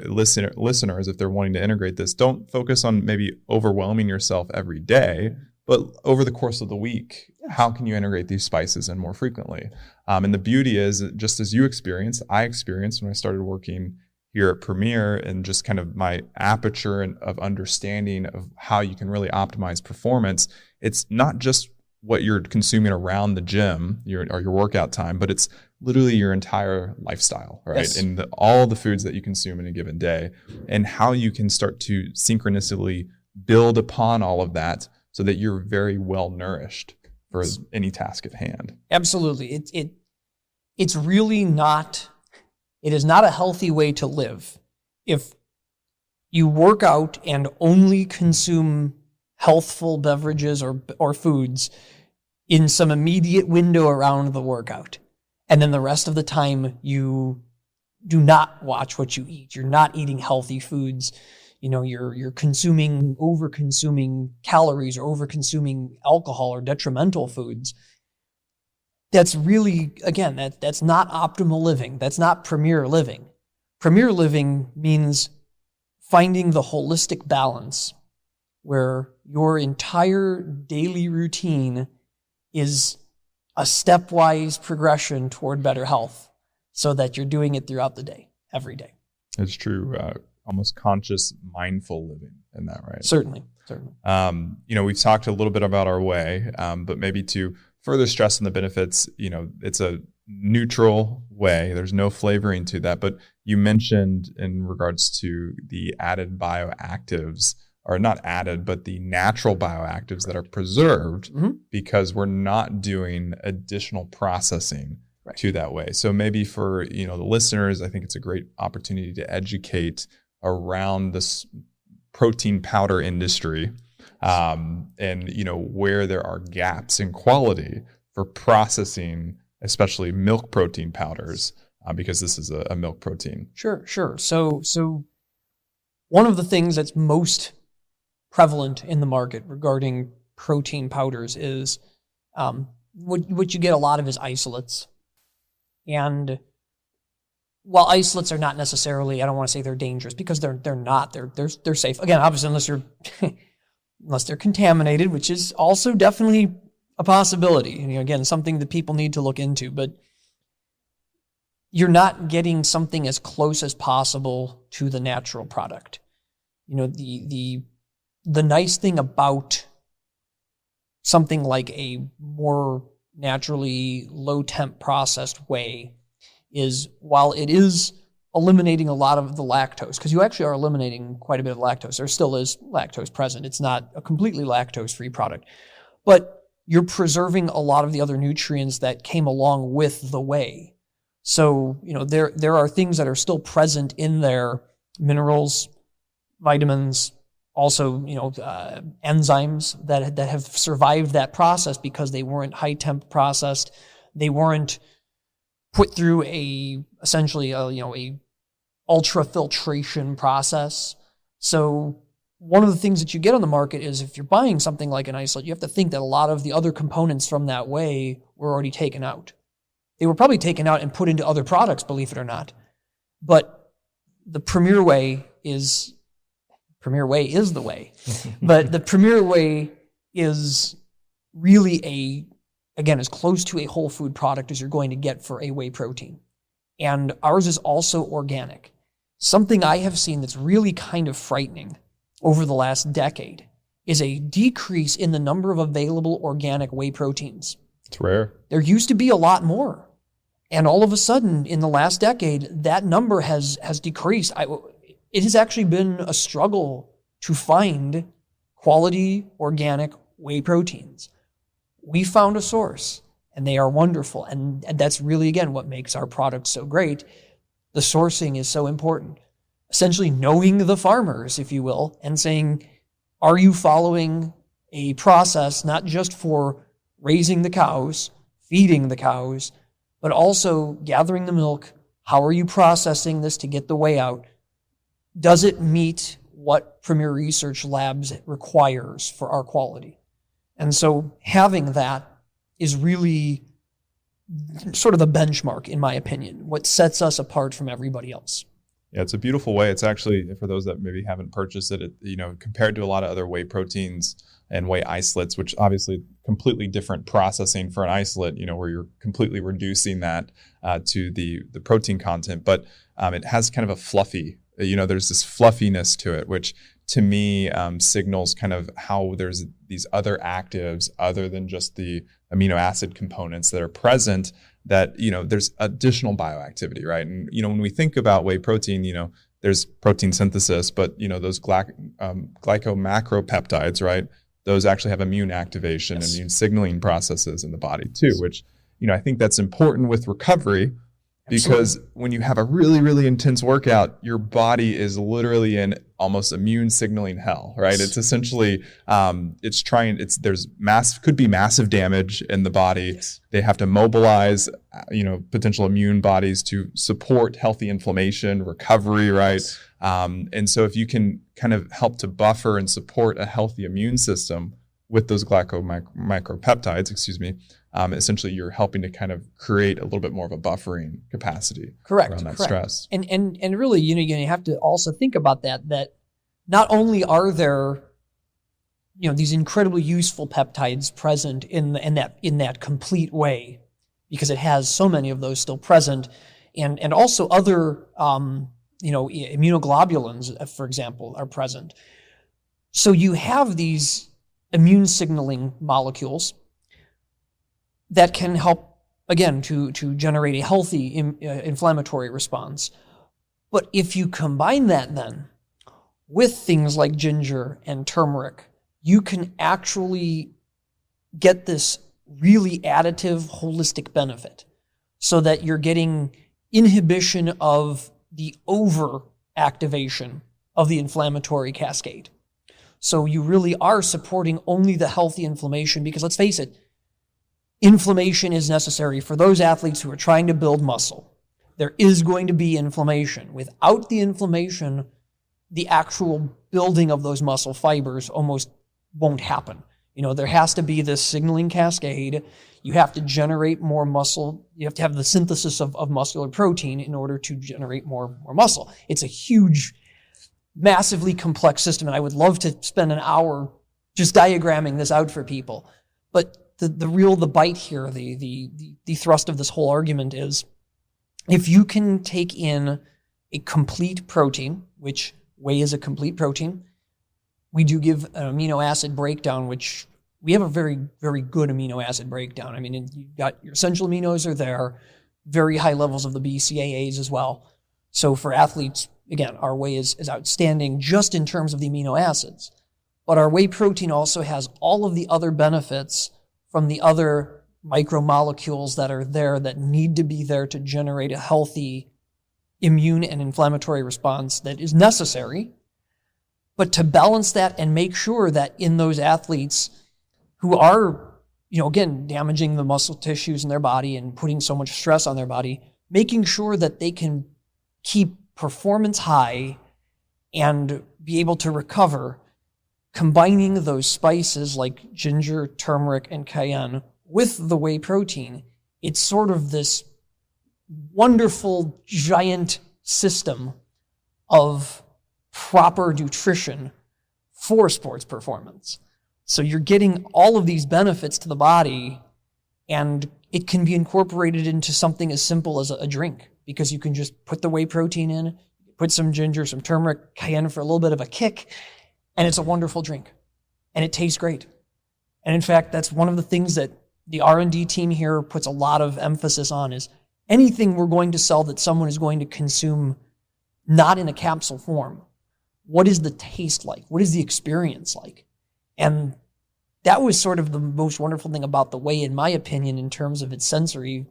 listeners, if they're wanting to integrate this, don't focus on maybe overwhelming yourself every day, but over the course of the week, how can you integrate these spices in more frequently? And the beauty is, just as you experienced, I experienced when I started working here at Premier, and just kind of my aperture of understanding of how you can really optimize performance. It's not just what you're consuming around the gym, your workout time, but it's literally your entire lifestyle, right? Yes. And all the foods that you consume in a given day, and how you can start to synchronously build upon all of that so that you're very well nourished for any task at hand. Absolutely. It's really not, it is not a healthy way to live if you work out and only consume healthful beverages or foods in some immediate window around the workout. And then the rest of the time you do not watch what you eat. You're not eating healthy foods. You're over consuming calories or over consuming alcohol or detrimental foods. That's really, again, that's not optimal living. That's not premier living. Premier living means finding the holistic balance where your entire daily routine is a stepwise progression toward better health so that you're doing it throughout the day, every day. It's true. Almost conscious, mindful living in that, right? Certainly. We've talked a little bit about our whey, but maybe to further stress on the benefits, it's a neutral whey. There's no flavoring to that. But you mentioned in regards to the added bioactives, or not added, but the natural bioactives that are preserved because we're not doing additional processing to that whey. So maybe for the listeners, I think it's a great opportunity to educate around this protein powder industry, and where there are gaps in quality for processing, especially milk protein powders, because this is a milk protein. Sure. So one of the things that's most prevalent in the market regarding protein powders is what you get a lot of is isolates. And while isolates are not necessarily, I don't want to say they're dangerous because they're not. They're safe. Again, obviously unless they're contaminated, which is also definitely a possibility. And again, something that people need to look into. But you're not getting something as close as possible to the natural product. The nice thing about something like a more naturally low temp processed whey is while it is eliminating a lot of the lactose, because you actually are eliminating quite a bit of lactose. There still is lactose present. It's not a completely lactose-free product. But you're preserving a lot of the other nutrients that came along with the whey. So, there are things that are still present in there, minerals, vitamins, also, enzymes that have survived that process because they weren't high temp processed. They weren't put through essentially a ultrafiltration process. So one of the things that you get on the market is if you're buying something like an isolate, you have to think that a lot of the other components from that whey were already taken out. They were probably taken out and put into other products, believe it or not. But the Premier Whey is the whey. But the Premier Whey is really again, as close to a whole food product as you're going to get for a whey protein. And ours is also organic. Something I have seen that's really kind of frightening over the last decade is a decrease in the number of available organic whey proteins. It's rare. There used to be a lot more. And all of a sudden, in the last decade, that number has decreased. It has actually been a struggle to find quality organic whey proteins. We found a source, and they are wonderful. And that's really, again, what makes our product so great. The sourcing is so important. Essentially knowing the farmers, if you will, and saying, are you following a process not just for raising the cows, feeding the cows, but also gathering the milk? How are you processing this to get the whey out? Does it meet what Premier Research Labs requires for our quality? And so having that is really sort of the benchmark, in my opinion, what sets us apart from everybody else. Yeah, it's a beautiful whey. It's actually, for those that maybe haven't purchased it, compared to a lot of other whey proteins and whey isolates, which obviously completely different processing for an isolate, where you're completely reducing that to the protein content. But it has kind of a fluffy, there's this fluffiness to it, which to me signals kind of how there's these other actives other than just the amino acid components that are present that, there's additional bioactivity, right? And, when we think about whey protein, there's protein synthesis, but, those glycomacropeptides, right? Those actually have immune activation, Yes. immune signaling processes in the body too, which, I think that's important with recovery. Because when you have a really, really intense workout, your body is literally in almost immune signaling hell, right? It's essentially, could be massive damage in the body. Yes. They have to mobilize, potential immune bodies to support healthy inflammation, recovery, right? Yes. And so if you can kind of help to buffer and support a healthy immune system with those glycomacropeptides, essentially you're helping to kind of create a little bit more of a buffering capacity around that stress. And really, you have to also think about that not only are there, these incredibly useful peptides present in that complete way, because it has so many of those still present, and also other, immunoglobulins, for example, are present. So you have these immune signaling molecules that can help, again, to generate a healthy inflammatory response. But if you combine that then with things like ginger and turmeric, you can actually get this really additive, holistic benefit, so that you're getting inhibition of the over-activation of the inflammatory cascade. So you really are supporting only the healthy inflammation, because let's face it, inflammation is necessary for those athletes who are trying to build muscle. There is going to be inflammation. Without the inflammation, the actual building of those muscle fibers almost won't happen. There has to be this signaling cascade. You have to generate more muscle. You have to have the synthesis of muscular protein in order to generate more muscle. It's a huge, massively complex system, and I would love to spend an hour just diagramming this out for people. But the bite here, the thrust of this whole argument is, if you can take in a complete protein, which whey is a complete protein, we do give an amino acid breakdown, which we have a very, very good amino acid breakdown. I mean, you've got your essential aminos are there, very high levels of the BCAAs as well. So for athletes, again, our whey is outstanding just in terms of the amino acids. But our whey protein also has all of the other benefits from the other micromolecules that are there that need to be there to generate a healthy immune and inflammatory response that is necessary. But to balance that and make sure that in those athletes who are, again, damaging the muscle tissues in their body and putting so much stress on their body, making sure that they can keep performance high and be able to recover, combining those spices like ginger, turmeric, and cayenne with the whey protein, it's sort of this wonderful giant system of proper nutrition for sports performance. So you're getting all of these benefits to the body, and it can be incorporated into something as simple as a drink, because you can just put the whey protein in, put some ginger, some turmeric, cayenne for a little bit of a kick, and it's a wonderful drink. And it tastes great. And in fact, that's one of the things that the R&D team here puts a lot of emphasis on, is anything we're going to sell that someone is going to consume not in a capsule form. What is the taste like? What is the experience like? And that was sort of the most wonderful thing about the whey, in my opinion, in terms of its sensory,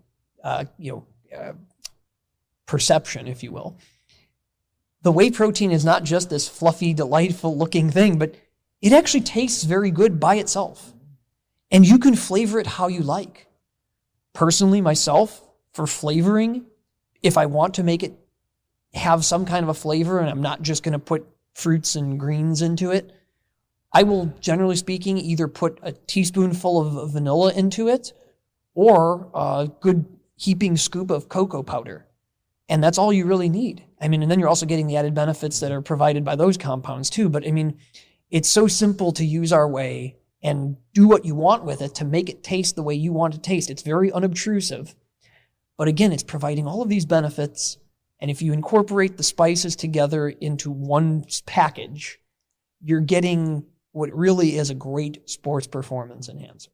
perception, if you will. The whey protein is not just this fluffy, delightful looking thing, but it actually tastes very good by itself. And you can flavor it how you like. Personally, myself, for flavoring, if I want to make it have some kind of a flavor and I'm not just going to put fruits and greens into it, I will, generally speaking, either put a teaspoonful of vanilla into it or a good heaping scoop of cocoa powder. And that's all you really need. I mean, and then you're also getting the added benefits that are provided by those compounds too. But I mean, it's so simple to use our whey and do what you want with it to make it taste the way you want it to taste. It's very unobtrusive. But again, it's providing all of these benefits. And if you incorporate the spices together into one package, you're getting what really is a great sports performance enhancer.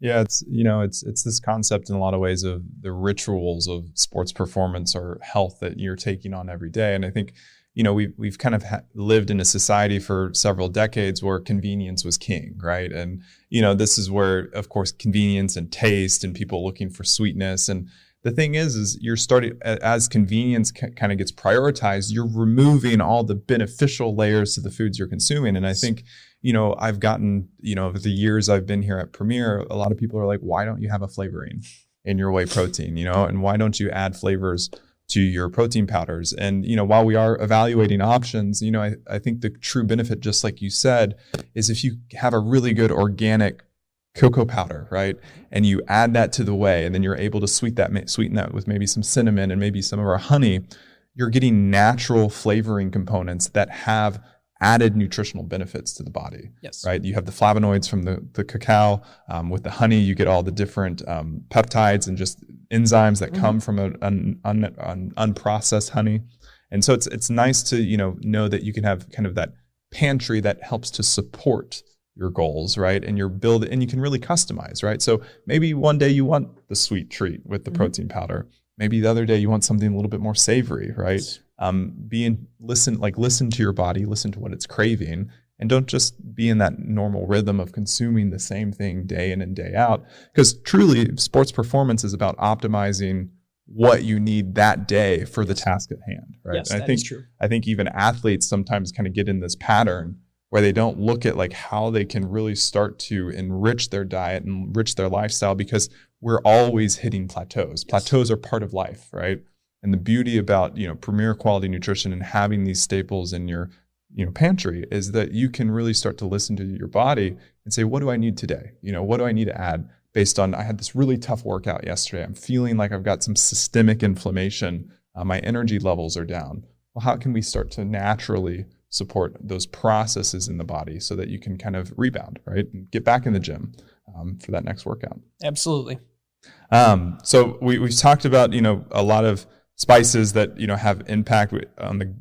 Yeah, it's this concept in a lot of ways of the rituals of sports performance or health that you're taking on every day. And I think, we've kind of lived in a society for several decades where convenience was king, right? And, this is where, of course, convenience and taste and people looking for sweetness. And the thing is you're starting, as convenience kind of gets prioritized, you're removing all the beneficial layers to the foods you're consuming. And I think, I've gotten, over the years I've been here at Premier, a lot of people are like, why don't you have a flavoring in your whey protein, and why don't you add flavors to your protein powders? And, while we are evaluating options, I think the true benefit, just like you said, is if you have a really good organic cocoa powder, right? And you add that to the whey, and then you're able to sweeten that with maybe some cinnamon and maybe some of our honey, you're getting natural flavoring components that have added nutritional benefits to the body. Yes. Right. You have the flavonoids from the cacao. With the honey, you get all the different peptides and just enzymes that come from an unprocessed honey. And so it's nice to, know that you can have kind of that pantry that helps to support your goals, right? And and you can really customize, right? So maybe one day you want the sweet treat with the protein powder. Maybe the other day you want something a little bit more savory, right? Yes. Listen to your body, listen to what it's craving, and don't just be in that normal rhythm of consuming the same thing day in and day out. Because truly, sports performance is about optimizing what you need that day for the task at hand, right? Yes, and that is true. I think even athletes sometimes kind of get in this pattern where they don't look at like how they can really start to enrich their diet and enrich their lifestyle, because we're always hitting plateaus. Yes. Plateaus are part of life, right? And the beauty about, premier quality nutrition and having these staples in your, pantry is that you can really start to listen to your body and say, what do I need today? What do I need to add based on, I had this really tough workout yesterday. I'm feeling like I've got some systemic inflammation. My energy levels are down. Well, how can we start to naturally support those processes in the body so that you can kind of rebound, right? And get back in the gym for that next workout. Absolutely. So we've talked about, a lot of spices that, have impact on the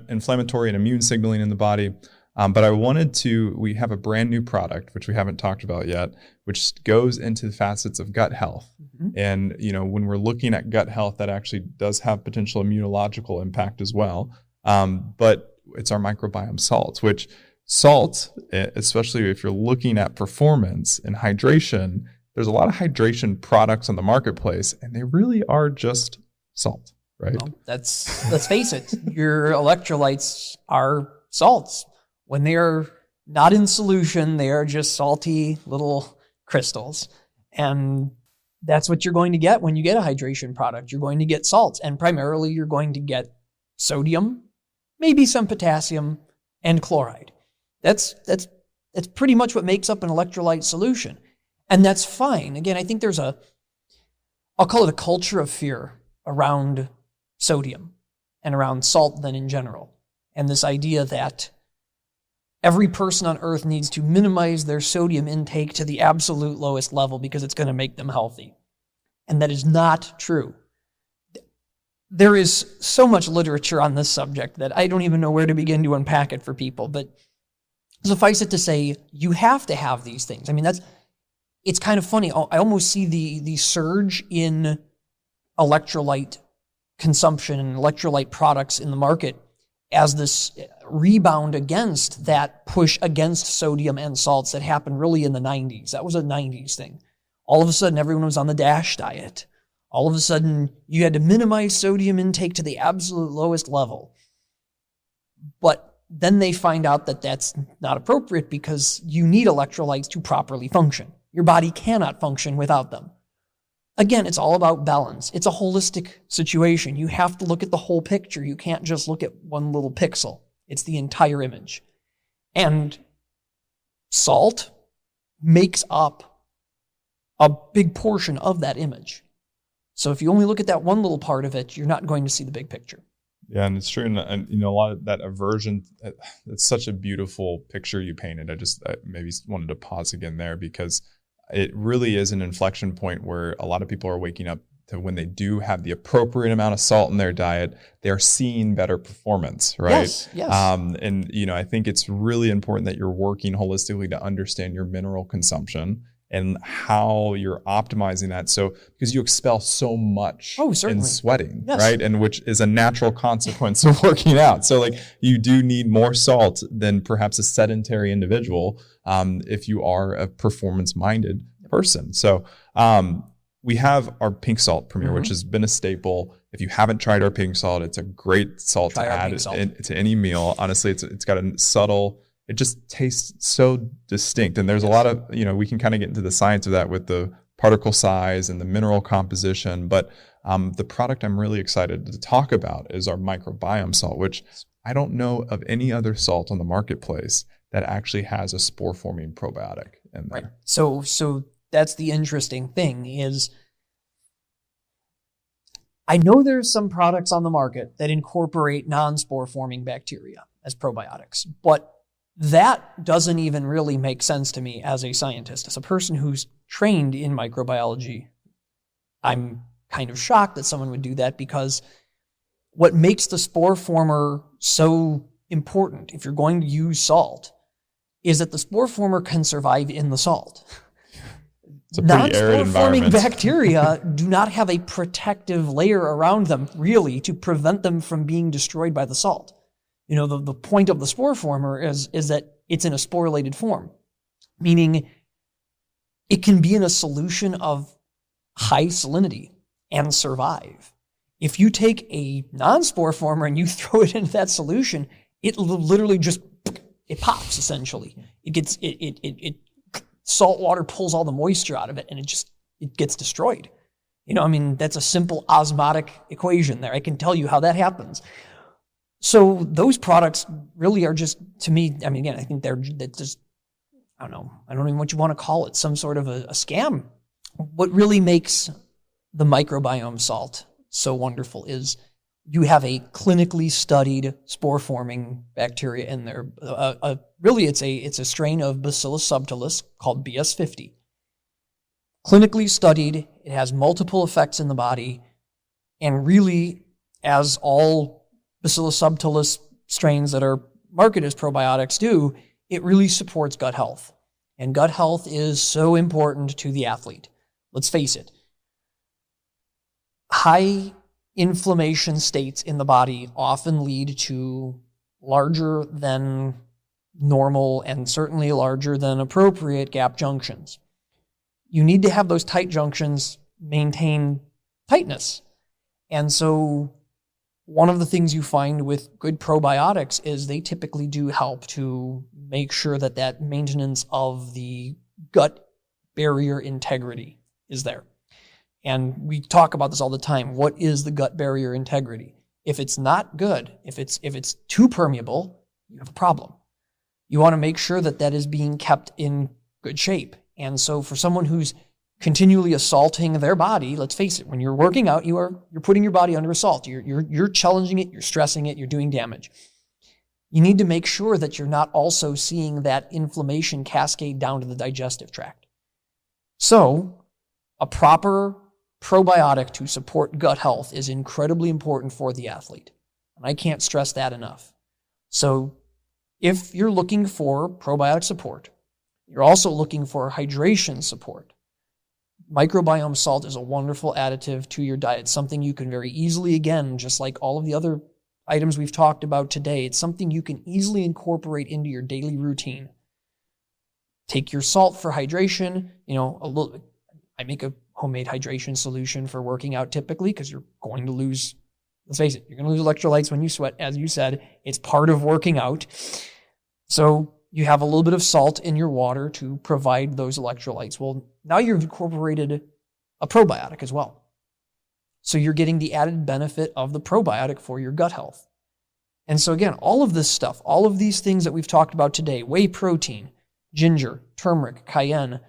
inflammatory and immune signaling in the body. But we have a brand new product, which we haven't talked about yet, which goes into the facets of gut health. And, when we're looking at gut health, that actually does have potential immunological impact as well. But it's our microbiome salt, which salt, especially if you're looking at performance and hydration, there's a lot of hydration products on the marketplace, and they really are just salt, right? Well, let's face it, your electrolytes are salts. When they are not in solution, they are just salty little crystals. And that's what you're going to get when you get a hydration product. You're going to get salts, and primarily you're going to get sodium, maybe some potassium, and chloride. That's pretty much what makes up an electrolyte solution. And that's fine. Again, I think I'll call it a culture of fear around sodium and around salt then in general. And this idea that every person on earth needs to minimize their sodium intake to the absolute lowest level because it's going to make them healthy. And that is not true. There is so much literature on this subject that I don't even know where to begin to unpack it for people. But suffice it to say, you have to have these things. I mean, it's kind of funny. I almost see the surge in electrolyte consumption and electrolyte products in the market as this rebound against that push against sodium and salts that happened really in the 90s. That was a 90s thing. All of a sudden, everyone was on the DASH diet. All of a sudden, you had to minimize sodium intake to the absolute lowest level. But then they find out that that's not appropriate because you need electrolytes to properly function. Your body cannot function without them. Again, it's all about balance. It's a holistic situation. You have to look at the whole picture. You can't just look at one little pixel. It's the entire image. And salt makes up a big portion of that image. So if you only look at that one little part of it, you're not going to see the big picture. Yeah, and it's true. And a lot of that aversion, it's such a beautiful picture you painted. I maybe wanted to pause again there because it really is an inflection point where a lot of people are waking up to when they do have the appropriate amount of salt in their diet, they're seeing better performance, right? Yes. And, I think it's really important that you're working holistically to understand your mineral consumption and how you're optimizing that. So because you expel so much in sweating, yes. right? And which is a natural consequence of working out. So like you do need more salt than perhaps a sedentary individual if you are a performance-minded person. So we have our pink salt, Premier, which has been a staple. If you haven't tried our pink salt, it's a great salt to add to any meal. Honestly, it's got a subtle, it just tastes so distinct. And there's a lot of, we can kind of get into the science of that with the particle size and the mineral composition. But the product I'm really excited to talk about is our microbiome salt, which I don't know of any other salt on the marketplace that actually has a spore-forming probiotic in there. Right. So that's the interesting thing is I know there's some products on the market that incorporate non-spore forming bacteria as probiotics, but that doesn't even really make sense to me as a scientist. As a person who's trained in microbiology, I'm kind of shocked that someone would do that, because what makes the spore former so important, if you're going to use salt, is that the spore former can survive in the salt. It's a pretty arid Non-spore-forming environment. bacteria do not have a protective layer around them, really, to prevent them from being destroyed by the salt. The point of the spore former is that it's in a sporulated form, meaning it can be in a solution of high salinity and survive. If you take a non-spore former and you throw it into that solution, it literally just, it pops, essentially. Salt water pulls all the moisture out of it, and it gets destroyed. That's a simple osmotic equation there. I can tell you how that happens. So those products really are just, to me, again, I think they're just, I don't know even what you want to call it, some sort of a scam. What really makes the microbiome salt so wonderful is you have a clinically studied spore-forming bacteria in there. Really, it's a strain of Bacillus subtilis called BS50. Clinically studied, it has multiple effects in the body, and really, as all Bacillus subtilis strains that are marketed as probiotics do, it really supports gut health. And gut health is so important to the athlete. Let's face it. High inflammation states in the body often lead to larger than normal and certainly larger than appropriate gap junctions. You need to have those tight junctions maintain tightness. And so one of the things you find with good probiotics is they typically do help to make sure that maintenance of the gut barrier integrity is there. And we talk about this all the time. What is the gut barrier integrity? If it's not good, if it's too permeable, you have a problem. You want to make sure that is being kept in good shape. And so for someone who's continually assaulting their body, let's face it, when you're working out, you're putting your body under assault. You're challenging it, you're stressing it, you're doing damage. You need to make sure that you're not also seeing that inflammation cascade down to the digestive tract. So a proper probiotic to support gut health is incredibly important for the athlete. And I can't stress that enough. So if you're looking for probiotic support, you're also looking for hydration support, microbiome salt is a wonderful additive to your diet. It's something you can very easily, again, just like all of the other items we've talked about today, it's something you can easily incorporate into your daily routine. Take your salt for hydration, I make a homemade hydration solution for working out typically because you're going to lose, let's face it, you're going to lose electrolytes when you sweat, as you said. It's part of working out. So you have a little bit of salt in your water to provide those electrolytes. Well, now you've incorporated a probiotic as well. So you're getting the added benefit of the probiotic for your gut health. And so again, all of this stuff, all of these things that we've talked about today, whey protein, ginger, turmeric, cayenne,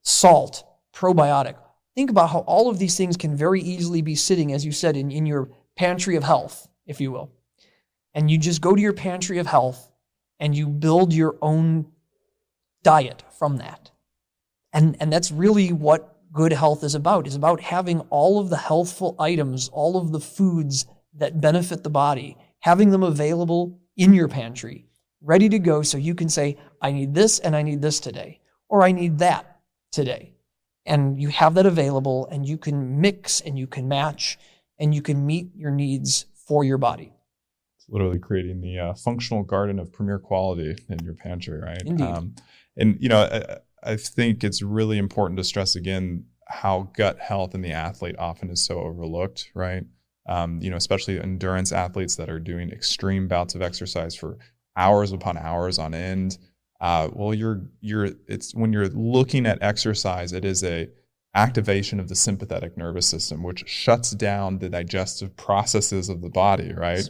salt, probiotic. Think about how all of these things can very easily be sitting, as you said, in your pantry of health, if you will. And you just go to your pantry of health and you build your own diet from that. And that's really what good health is about having all of the healthful items, all of the foods that benefit the body, having them available in your pantry, ready to go so you can say, I need this and I need this today, or I need that. today. And you have that available, and you can mix and you can match and you can meet your needs for your body. It's literally creating the functional garden of premier quality in your pantry, right? Indeed. And, you know, I think it's really important to stress again how gut health in the athlete often is so overlooked, right? You know, especially endurance athletes that are doing extreme bouts of exercise for hours upon hours on end. Well, it's when you're looking at exercise, it is a activation of the sympathetic nervous system, which shuts down the digestive processes of the body, right?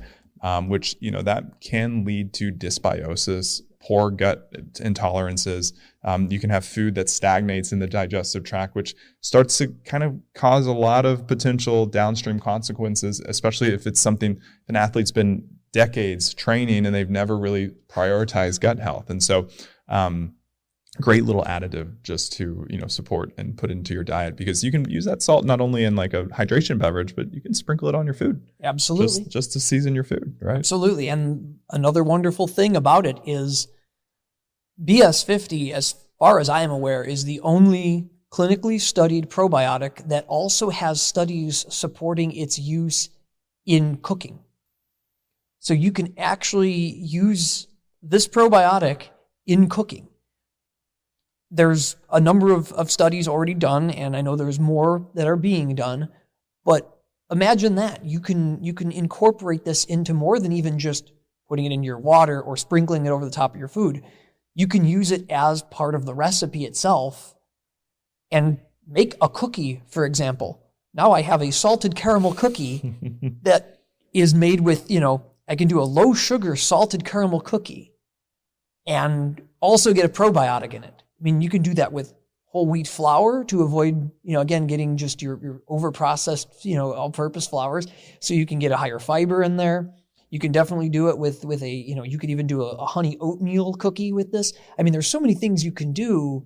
Which, you know, that can lead to dysbiosis, poor gut intolerances. You can have food that stagnates in the digestive tract, which starts to kind of cause a lot of potential downstream consequences, especially if it's something an athlete's been decades training and they've never really prioritized gut health. And so great little additive just to, you know, support and put into your diet, because you can use that salt not only in like a hydration beverage, but you can sprinkle it on your food. Absolutely. Just to season your food, right? Absolutely. And another wonderful thing about it is BS50, as far as I am aware, is the only clinically studied probiotic that also has studies supporting its use in cooking. So you can actually use this probiotic in cooking. There's a number of studies already done, and I know there's more that are being done, but imagine that. You can incorporate this into more than even just putting it in your water or sprinkling it over the top of your food. You can use it as part of the recipe itself and make a cookie, for example. Now I have a salted caramel cookie that is made with, you know, I can do a low sugar salted caramel cookie and also get a probiotic in it. I mean, you can do that with whole wheat flour to avoid, you know, again, getting just your over-processed, you know, all-purpose flours. So you can get a higher fiber in there. You can definitely do it with a, you know, you could even do a honey oatmeal cookie with this. I mean, there's so many things you can do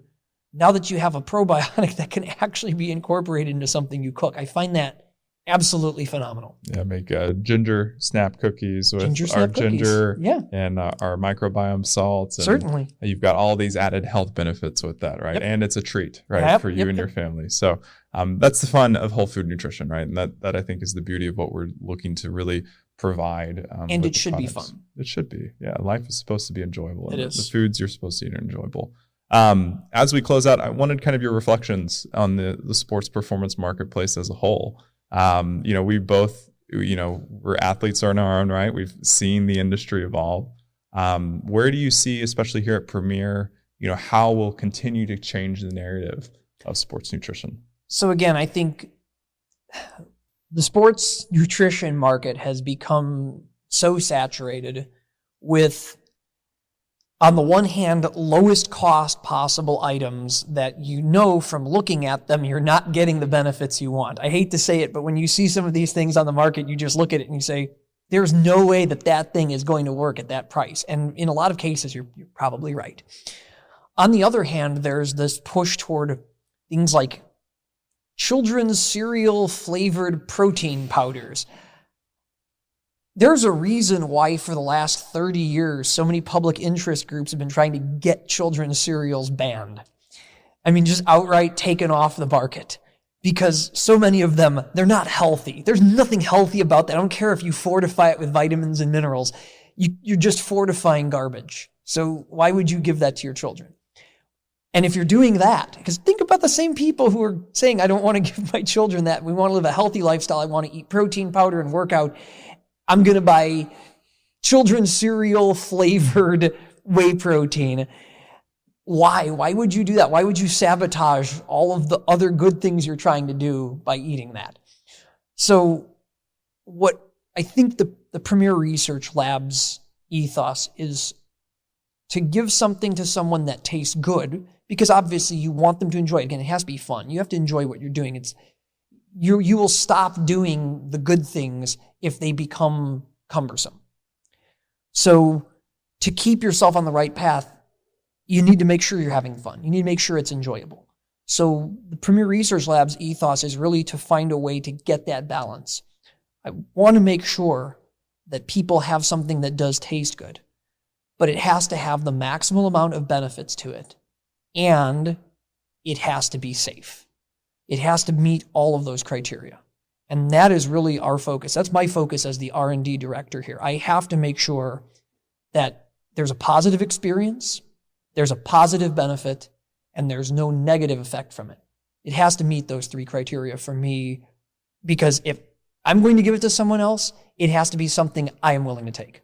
now that you have a probiotic that can actually be incorporated into something you cook. I find that absolutely phenomenal. Yeah, make ginger snap cookies with Ginger our snap cookies. ginger Yeah. and our microbiome salts. And Certainly. you've got all these added health benefits with that, right? Yep. And it's a treat, right, Yep, for you yep, and yep. your family. So that's the fun of whole food nutrition, right? And that I think is the beauty of what we're looking to really provide. And with it the should be products. fun. It should be. Yeah, life is supposed to be enjoyable. It and is. The foods you're supposed to eat are enjoyable. As we close out, I wanted kind of your reflections on the sports performance marketplace as a whole. You know, we both, you know, we're athletes in our own right. We've seen the industry evolve. Where do you see, especially here at Premier, you know, how we'll continue to change the narrative of sports nutrition? So again, I think the sports nutrition market has become so saturated with, on the one hand, lowest cost possible items that you know from looking at them, you're not getting the benefits you want. I hate to say it, but when you see some of these things on the market, you just look at it and you say, there's no way that thing is going to work at that price. And in a lot of cases, you're probably right. On the other hand, there's this push toward things like children's cereal flavored protein powders. There's a reason why for the last 30 years, so many public interest groups have been trying to get children's cereals banned. I mean, just outright taken off the market, because so many of them, they're not healthy. There's nothing healthy about that. I don't care if you fortify it with vitamins and minerals. You're just fortifying garbage. So why would you give that to your children? And if you're doing that, because think about the same people who are saying, I don't want to give my children that. We want to live a healthy lifestyle. I want to eat protein powder and work out. I'm going to buy children's cereal flavored whey protein. Why? Why would you do that? Why would you sabotage all of the other good things you're trying to do by eating that? So what I think the Premier Research Labs ethos is to give something to someone that tastes good, because obviously you want them to enjoy it. Again, it has to be fun. You have to enjoy what you're doing. You will stop doing the good things if they become cumbersome. So to keep yourself on the right path, you need to make sure you're having fun. You need to make sure it's enjoyable. So the Premier Research Labs ethos is really to find a way to get that balance. I want to make sure that people have something that does taste good, but it has to have the maximal amount of benefits to it. And it has to be safe. It has to meet all of those criteria. And that is really our focus. That's my focus as the R&D director here. I have to make sure that there's a positive experience, there's a positive benefit, and there's no negative effect from it. It has to meet those 3 criteria for me, because if I'm going to give it to someone else, it has to be something I am willing to take.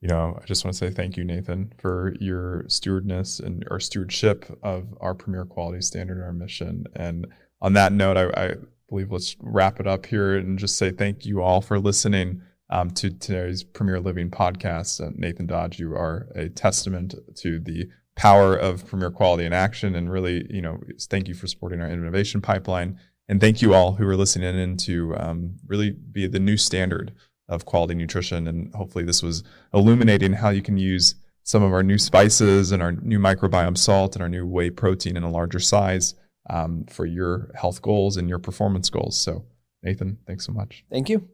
I just want to say thank you, Nathan, for your stewardness and our stewardship of our premier quality standard and our mission. And on that note, I believe let's wrap it up here and just say thank you all for listening to today's Premier Living podcast. Nathan Dodge, you are a testament to the power of premier quality in action, and really, thank you for supporting our innovation pipeline. And thank you all who are listening in to really be the new standard of quality nutrition. And hopefully this was illuminating how you can use some of our new spices and our new microbiome salt and our new whey protein in a larger size for your health goals and your performance goals. So Nathan, thanks so much. Thank you.